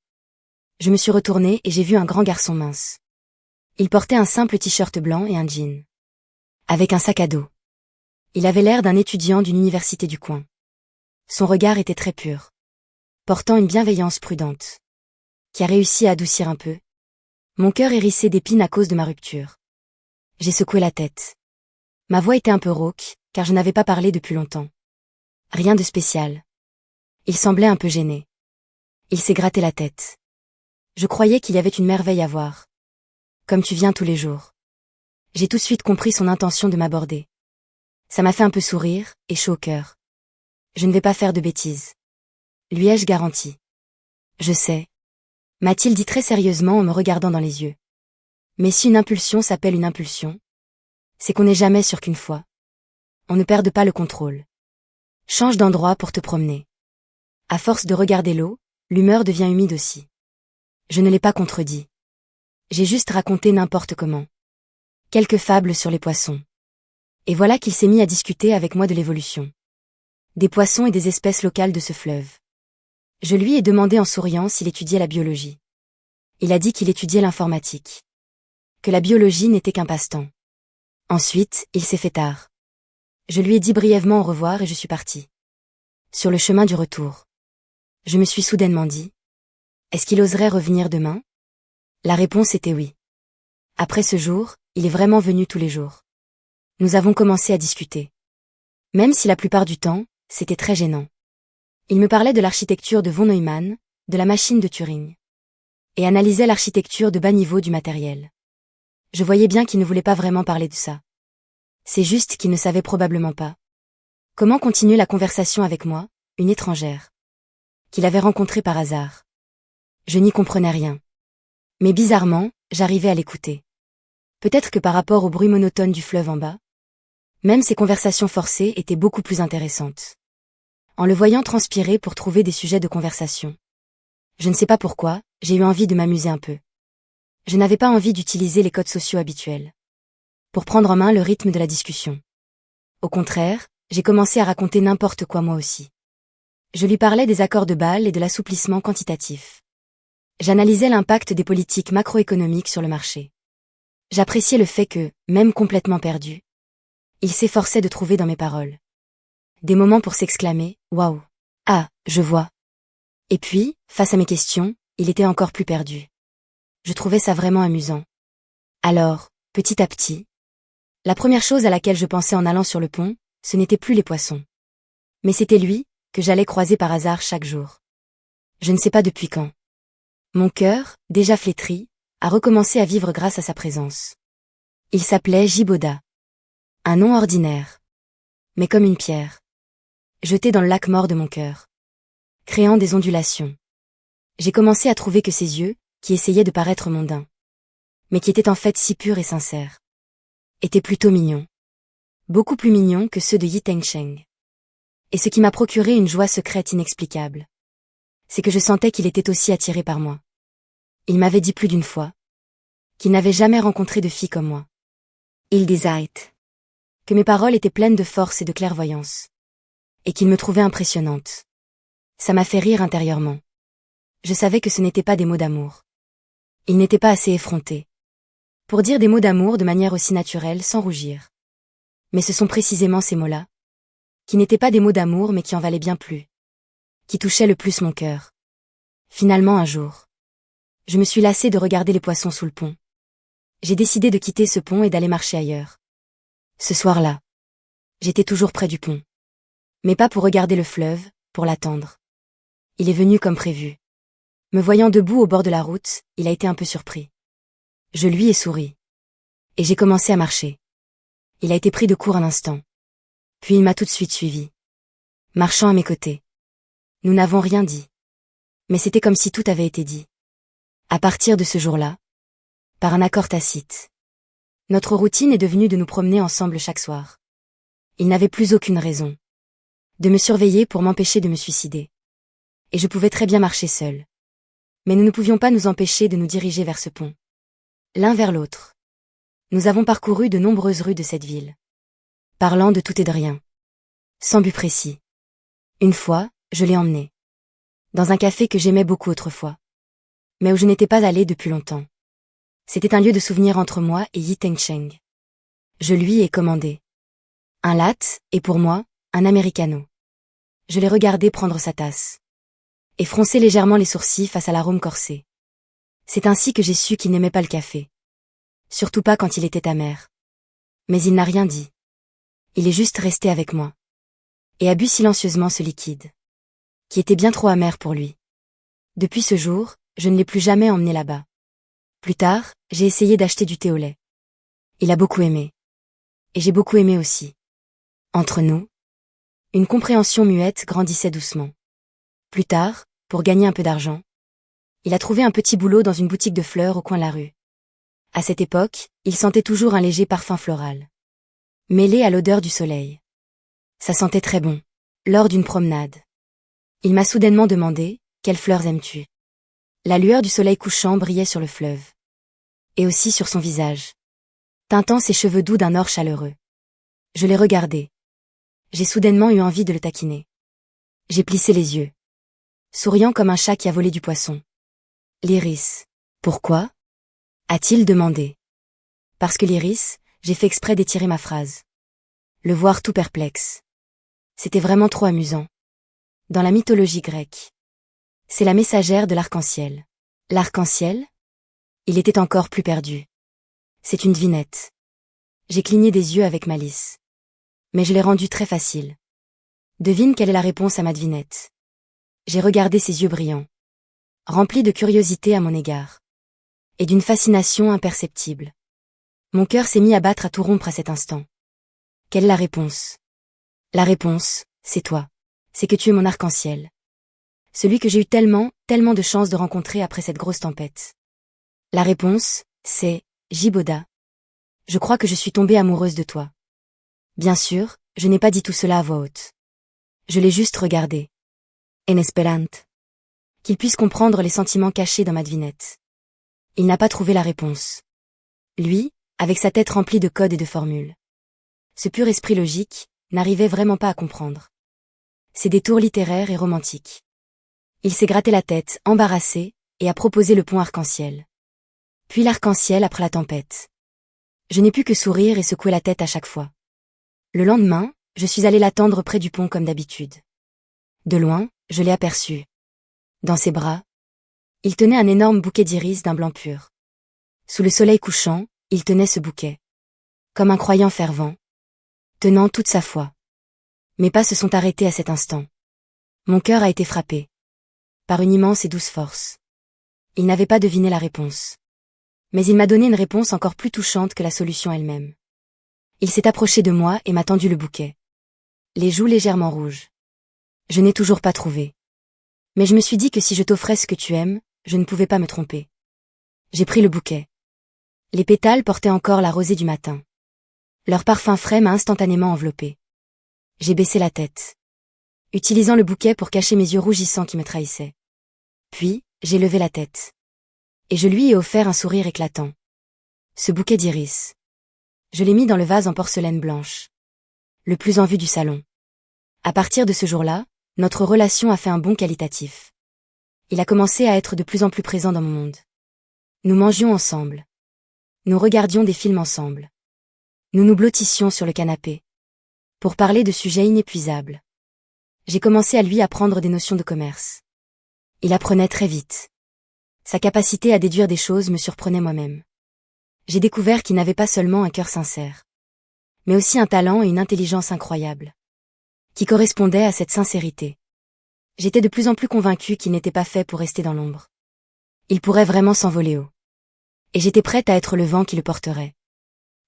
Je me suis retournée et j'ai vu un grand garçon mince. Il portait un simple t-shirt blanc et un jean, avec un sac à dos. Il avait l'air d'un étudiant d'une université du coin. Son regard était très pur, portant une bienveillance prudente, qui a réussi à adoucir un peu mon cœur hérissé d'épines à cause de ma rupture. J'ai secoué la tête. Ma voix était un peu rauque, car je n'avais pas parlé depuis longtemps. Rien de spécial. Il semblait un peu gêné. Il s'est gratté la tête. Je croyais qu'il y avait une merveille à voir. Comme tu viens tous les jours. J'ai tout de suite compris son intention de m'aborder. Ça m'a fait un peu sourire, et chaud au cœur. Je ne vais pas faire de bêtises. Lui ai-je garanti. Je sais. M'a-t-il dit très sérieusement en me regardant dans les yeux. Mais si une impulsion s'appelle une impulsion, c'est qu'on n'est jamais sûr qu'une fois. On ne perde pas le contrôle. Change d'endroit pour te promener. À force de regarder l'eau, l'humeur devient humide aussi. Je ne l'ai pas contredit. J'ai juste raconté n'importe comment. Quelques fables sur les poissons. Et voilà qu'il s'est mis à discuter avec moi de l'évolution des poissons et des espèces locales de ce fleuve. Je lui ai demandé en souriant s'il étudiait la biologie. Il a dit qu'il étudiait l'informatique. Que la biologie n'était qu'un passe-temps. Ensuite, il s'est fait tard. Je lui ai dit brièvement au revoir et je suis partie. Sur le chemin du retour, je me suis soudainement dit, est-ce qu'il oserait revenir demain? La réponse était oui. Après ce jour, il est vraiment venu tous les jours. Nous avons commencé à discuter. Même si la plupart du temps, c'était très gênant. Il me parlait de l'architecture de von Neumann, de la machine de Turing. Et analysait l'architecture de bas niveau du matériel. Je voyais bien qu'il ne voulait pas vraiment parler de ça. C'est juste qu'il ne savait probablement pas comment continuer la conversation avec moi, une étrangère, qu'il avait rencontrée par hasard. Je n'y comprenais rien. Mais bizarrement, j'arrivais à l'écouter. Peut-être que par rapport au bruit monotone du fleuve en bas, même ces conversations forcées étaient beaucoup plus intéressantes. En le voyant transpirer pour trouver des sujets de conversation. Je ne sais pas pourquoi, j'ai eu envie de m'amuser un peu. Je n'avais pas envie d'utiliser les codes sociaux habituels pour prendre en main le rythme de la discussion. Au contraire, j'ai commencé à raconter n'importe quoi moi aussi. Je lui parlais des accords de Bâle et de l'assouplissement quantitatif. J'analysais l'impact des politiques macroéconomiques sur le marché. J'appréciais le fait que, même complètement perdu, il s'efforçait de trouver dans mes paroles des moments pour s'exclamer « Waouh ! Ah ! je vois. Et puis, face à mes questions, il était encore plus perdu. Je trouvais ça vraiment amusant. Alors, petit à petit, la première chose à laquelle je pensais en allant sur le pont, ce n'était plus les poissons. Mais c'était lui, que j'allais croiser par hasard chaque jour. Je ne sais pas depuis quand. Mon cœur, déjà flétri, a recommencé à vivre grâce à sa présence. Il s'appelait Jiboda. Un nom ordinaire. Mais comme une pierre. Jetée dans le lac mort de mon cœur. Créant des ondulations. J'ai commencé à trouver que ses yeux, qui essayaient de paraître mondains, mais qui étaient en fait si purs et sincères, étaient plutôt mignons. Beaucoup plus mignons que ceux de Yi Tengcheng. Et ce qui m'a procuré une joie secrète inexplicable, c'est que je sentais qu'il était aussi attiré par moi. Il m'avait dit plus d'une fois qu'il n'avait jamais rencontré de fille comme moi. Il disait que mes paroles étaient pleines de force et de clairvoyance, et qu'il me trouvait impressionnante. Ça m'a fait rire intérieurement. Je savais que ce n'étaient pas des mots d'amour. Il n'était pas assez effronté pour dire des mots d'amour de manière aussi naturelle sans rougir. Mais ce sont précisément ces mots-là, qui n'étaient pas des mots d'amour mais qui en valaient bien plus, qui touchaient le plus mon cœur. Finalement un jour, je me suis lassée de regarder les poissons sous le pont. J'ai décidé de quitter ce pont et d'aller marcher ailleurs. Ce soir-là, j'étais toujours près du pont. Mais pas pour regarder le fleuve, pour l'attendre. Il est venu comme prévu. Me voyant debout au bord de la route, il a été un peu surpris. Je lui ai souri. Et j'ai commencé à marcher. Il a été pris de court un instant. Puis il m'a tout de suite suivi. Marchant à mes côtés. Nous n'avons rien dit. Mais c'était comme si tout avait été dit. À partir de ce jour-là, par un accord tacite, notre routine est devenue de nous promener ensemble chaque soir. Il n'avait plus aucune raison de me surveiller pour m'empêcher de me suicider. Et je pouvais très bien marcher seule. Mais nous ne pouvions pas nous empêcher de nous diriger vers ce pont. L'un vers l'autre. Nous avons parcouru de nombreuses rues de cette ville. Parlant de tout et de rien. Sans but précis. Une fois, je l'ai emmené. Dans un café que j'aimais beaucoup autrefois. Mais où je n'étais pas allée depuis longtemps. C'était un lieu de souvenir entre moi et Yi Tengcheng. Je lui ai commandé un latte, et pour moi, un americano. Je l'ai regardé prendre sa tasse. Et froncer légèrement les sourcils face à l'arôme corsé. C'est ainsi que j'ai su qu'il n'aimait pas le café. Surtout pas quand il était amer. Mais il n'a rien dit. Il est juste resté avec moi. Et a bu silencieusement ce liquide. Qui était bien trop amer pour lui. Depuis ce jour, je ne l'ai plus jamais emmené là-bas. Plus tard, j'ai essayé d'acheter du thé au lait. Il a beaucoup aimé. Et j'ai beaucoup aimé aussi. Entre nous, une compréhension muette grandissait doucement. Plus tard, pour gagner un peu d'argent, il a trouvé un petit boulot dans une boutique de fleurs au coin de la rue. À cette époque, il sentait toujours un léger parfum floral, mêlé à l'odeur du soleil. Ça sentait très bon. Lors d'une promenade, il m'a soudainement demandé « Quelles fleurs aimes-tu » La lueur du soleil couchant brillait sur le fleuve. Et aussi sur son visage, teintant ses cheveux doux d'un or chaleureux. Je l'ai regardé. J'ai soudainement eu envie de le taquiner. J'ai plissé les yeux, souriant comme un chat qui a volé du poisson. L'iris. Pourquoi ? A-t-il demandé. Parce que l'iris, j'ai fait exprès d'étirer ma phrase. Le voir tout perplexe. C'était vraiment trop amusant. Dans la mythologie grecque, c'est la messagère de l'arc-en-ciel. L'arc-en-ciel ? Il était encore plus perdu. C'est une devinette. J'ai cligné des yeux avec malice. Mais je l'ai rendu très facile. Devine quelle est la réponse à ma devinette. J'ai regardé ses yeux brillants, remplis de curiosité à mon égard, et d'une fascination imperceptible. Mon cœur s'est mis à battre à tout rompre à cet instant. Quelle est la réponse ? La réponse, c'est toi. C'est que tu es mon arc-en-ciel. Celui que j'ai eu tellement de chance de rencontrer après cette grosse tempête. La réponse, c'est Jiboda. Je crois que je suis tombée amoureuse de toi. Bien sûr, je n'ai pas dit tout cela à voix haute. Je l'ai juste regardé. En espérant qu'il puisse comprendre les sentiments cachés dans ma devinette. Il n'a pas trouvé la réponse. Lui, avec sa tête remplie de codes et de formules. Ce pur esprit logique, n'arrivait vraiment pas à comprendre. Ses détours littéraires et romantiques. Il s'est gratté la tête, embarrassé, et a proposé le pont arc-en-ciel. Puis l'arc-en-ciel après la tempête. Je n'ai pu que sourire et secouer la tête à chaque fois. Le lendemain, je suis allée l'attendre près du pont comme d'habitude. De loin, Je l'ai aperçu. Dans ses bras, il tenait un énorme bouquet d'iris d'un blanc pur. Sous le soleil couchant, il tenait ce bouquet. Comme un croyant fervent. Tenant toute sa foi. Mes pas se sont arrêtés à cet instant. Mon cœur a été frappé. Par une immense et douce force. Il n'avait pas deviné la réponse. Mais il m'a donné une réponse encore plus touchante que la solution elle-même. Il s'est approché de moi et m'a tendu le bouquet. Les joues légèrement rouges. Je n'ai toujours pas trouvé. Mais je me suis dit que si je t'offrais ce que tu aimes, je ne pouvais pas me tromper. J'ai pris le bouquet. Les pétales portaient encore la rosée du matin. Leur parfum frais m'a instantanément enveloppé. J'ai baissé la tête. Utilisant le bouquet pour cacher mes yeux rougissants qui me trahissaient. Puis, j'ai levé la tête. Et je lui ai offert un sourire éclatant. Ce bouquet d'iris. Je l'ai mis dans le vase en porcelaine blanche. Le plus en vue du salon. À partir de ce jour-là, notre relation a fait un bond qualitatif. Il a commencé à être de plus en plus présent dans mon monde. Nous mangions ensemble. Nous regardions des films ensemble. Nous nous blottissions sur le canapé. Pour parler de sujets inépuisables. J'ai commencé à lui apprendre des notions de commerce. Il apprenait très vite. Sa capacité à déduire des choses me surprenait moi-même. J'ai découvert qu'il n'avait pas seulement un cœur sincère, mais aussi un talent et une intelligence incroyables, qui correspondaient à cette sincérité. J'étais de plus en plus convaincue qu'il n'était pas fait pour rester dans l'ombre. Il pourrait vraiment s'envoler haut. Et j'étais prête à être le vent qui le porterait.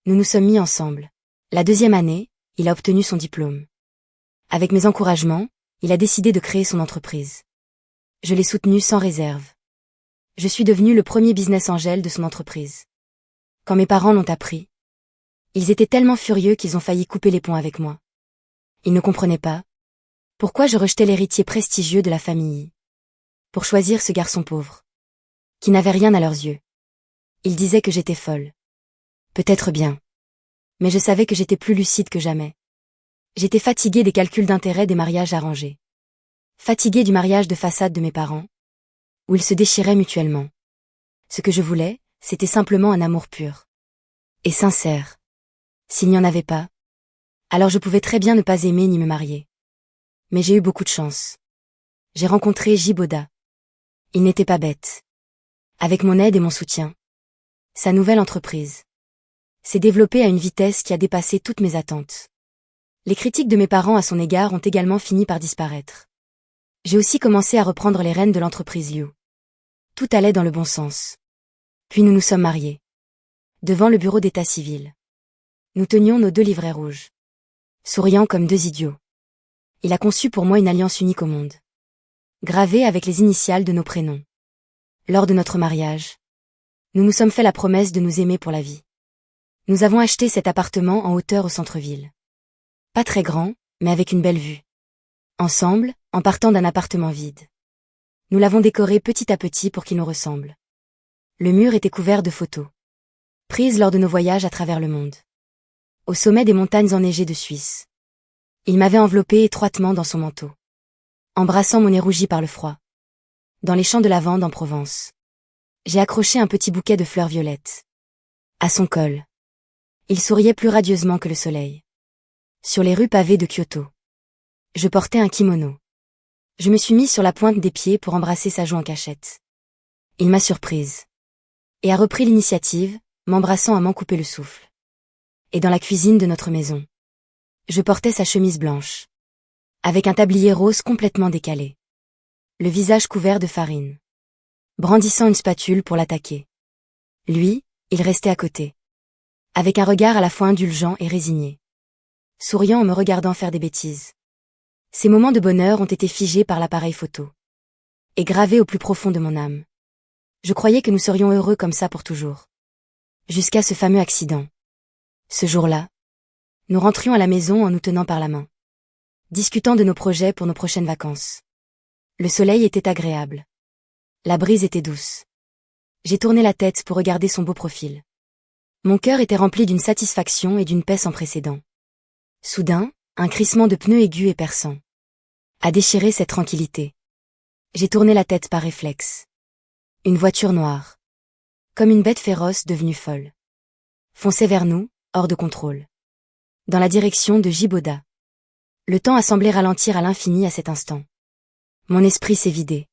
Nous nous sommes mis ensemble. La deuxième année, il a obtenu son diplôme. Avec mes encouragements, il a décidé de créer son entreprise. Je l'ai soutenu sans réserve. Je suis devenue le premier business angel de son entreprise. Quand mes parents l'ont appris, ils étaient tellement furieux qu'ils ont failli couper les ponts avec moi. Ils ne comprenaient pas pourquoi je rejetais l'héritier prestigieux de la famille pour choisir ce garçon pauvre, qui n'avait rien à leurs yeux. Ils disaient que j'étais folle. Peut-être bien. Mais je savais que j'étais plus lucide que jamais. J'étais fatiguée des calculs d'intérêt des mariages arrangés. Fatiguée du mariage de façade de mes parents, où ils se déchiraient mutuellement. Ce que je voulais, c'était simplement un amour pur. Et sincère. S'il n'y en avait pas, alors je pouvais très bien ne pas aimer ni me marier. Mais j'ai eu beaucoup de chance. J'ai rencontré Jiboda. Il n'était pas bête. Avec mon aide et mon soutien, sa nouvelle entreprise s'est développée à une vitesse qui a dépassé toutes mes attentes. Les critiques de mes parents à son égard ont également fini par disparaître. J'ai aussi commencé à reprendre les rênes de l'entreprise Liu. Tout allait dans le bon sens. Puis nous nous sommes mariés. Devant le bureau d'état civil. Nous tenions nos 2 livrets rouges. Souriant comme 2 idiots. Il a conçu pour moi une alliance unique au monde. Gravée avec les initiales de nos prénoms. Lors de notre mariage, nous nous sommes fait la promesse de nous aimer pour la vie. Nous avons acheté cet appartement en hauteur au centre-ville. Pas très grand, mais avec une belle vue. Ensemble, en partant d'un appartement vide. Nous l'avons décoré petit à petit pour qu'il nous ressemble. Le mur était couvert de photos. Prises lors de nos voyages à travers le monde. Au sommet des montagnes enneigées de Suisse. Il m'avait enveloppé étroitement dans son manteau. Embrassant mon nez rougi par le froid. Dans les champs de lavande en Provence. J'ai accroché un petit bouquet de fleurs violettes. À son col. Il souriait plus radieusement que le soleil. Sur les rues pavées de Kyoto. Je portais un kimono. Je me suis mis sur la pointe des pieds pour embrasser sa joue en cachette. Il m'a surprise. Et a repris l'initiative, m'embrassant à m'en couper le souffle. Et dans la cuisine de notre maison. Je portais sa chemise blanche. Avec un tablier rose complètement décalé. Le visage couvert de farine. Brandissant une spatule pour l'attaquer. Lui, il restait à côté. Avec un regard à la fois indulgent et résigné. Souriant en me regardant faire des bêtises. Ces moments de bonheur ont été figés par l'appareil photo. Et gravés au plus profond de mon âme. Je croyais que nous serions heureux comme ça pour toujours. Jusqu'à ce fameux accident. Ce jour-là, nous rentrions à la maison en nous tenant par la main. Discutant de nos projets pour nos prochaines vacances. Le soleil était agréable. La brise était douce. J'ai tourné la tête pour regarder son beau profil. Mon cœur était rempli d'une satisfaction et d'une paix sans précédent. Soudain, un crissement de pneus aigu et perçant a déchiré cette tranquillité. J'ai tourné la tête par réflexe. Une voiture noire, comme une bête féroce devenue folle, fonçait vers nous, hors de contrôle. Dans la direction de Jiboda. Le temps a semblé ralentir à l'infini à cet instant. Mon esprit s'est vidé.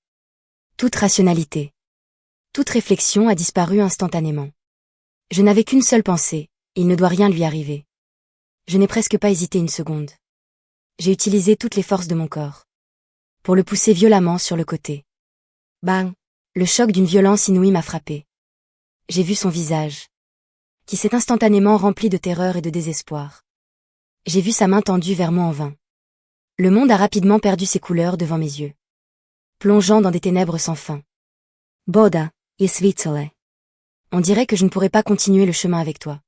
Toute rationalité, toute réflexion a disparu instantanément. Je n'avais qu'une seule pensée, il ne doit rien lui arriver. Je n'ai presque pas hésité une seconde. J'ai utilisé toutes les forces de mon corps pour le pousser violemment sur le côté. Bang! Le choc d'une violence inouïe m'a frappé. J'ai vu son visage, qui s'est instantanément rempli de terreur et de désespoir. J'ai vu sa main tendue vers moi en vain. Le monde a rapidement perdu ses couleurs devant mes yeux, plongeant dans des ténèbres sans fin. Boda, je svițele. On dirait que je ne pourrais pas continuer le chemin avec toi.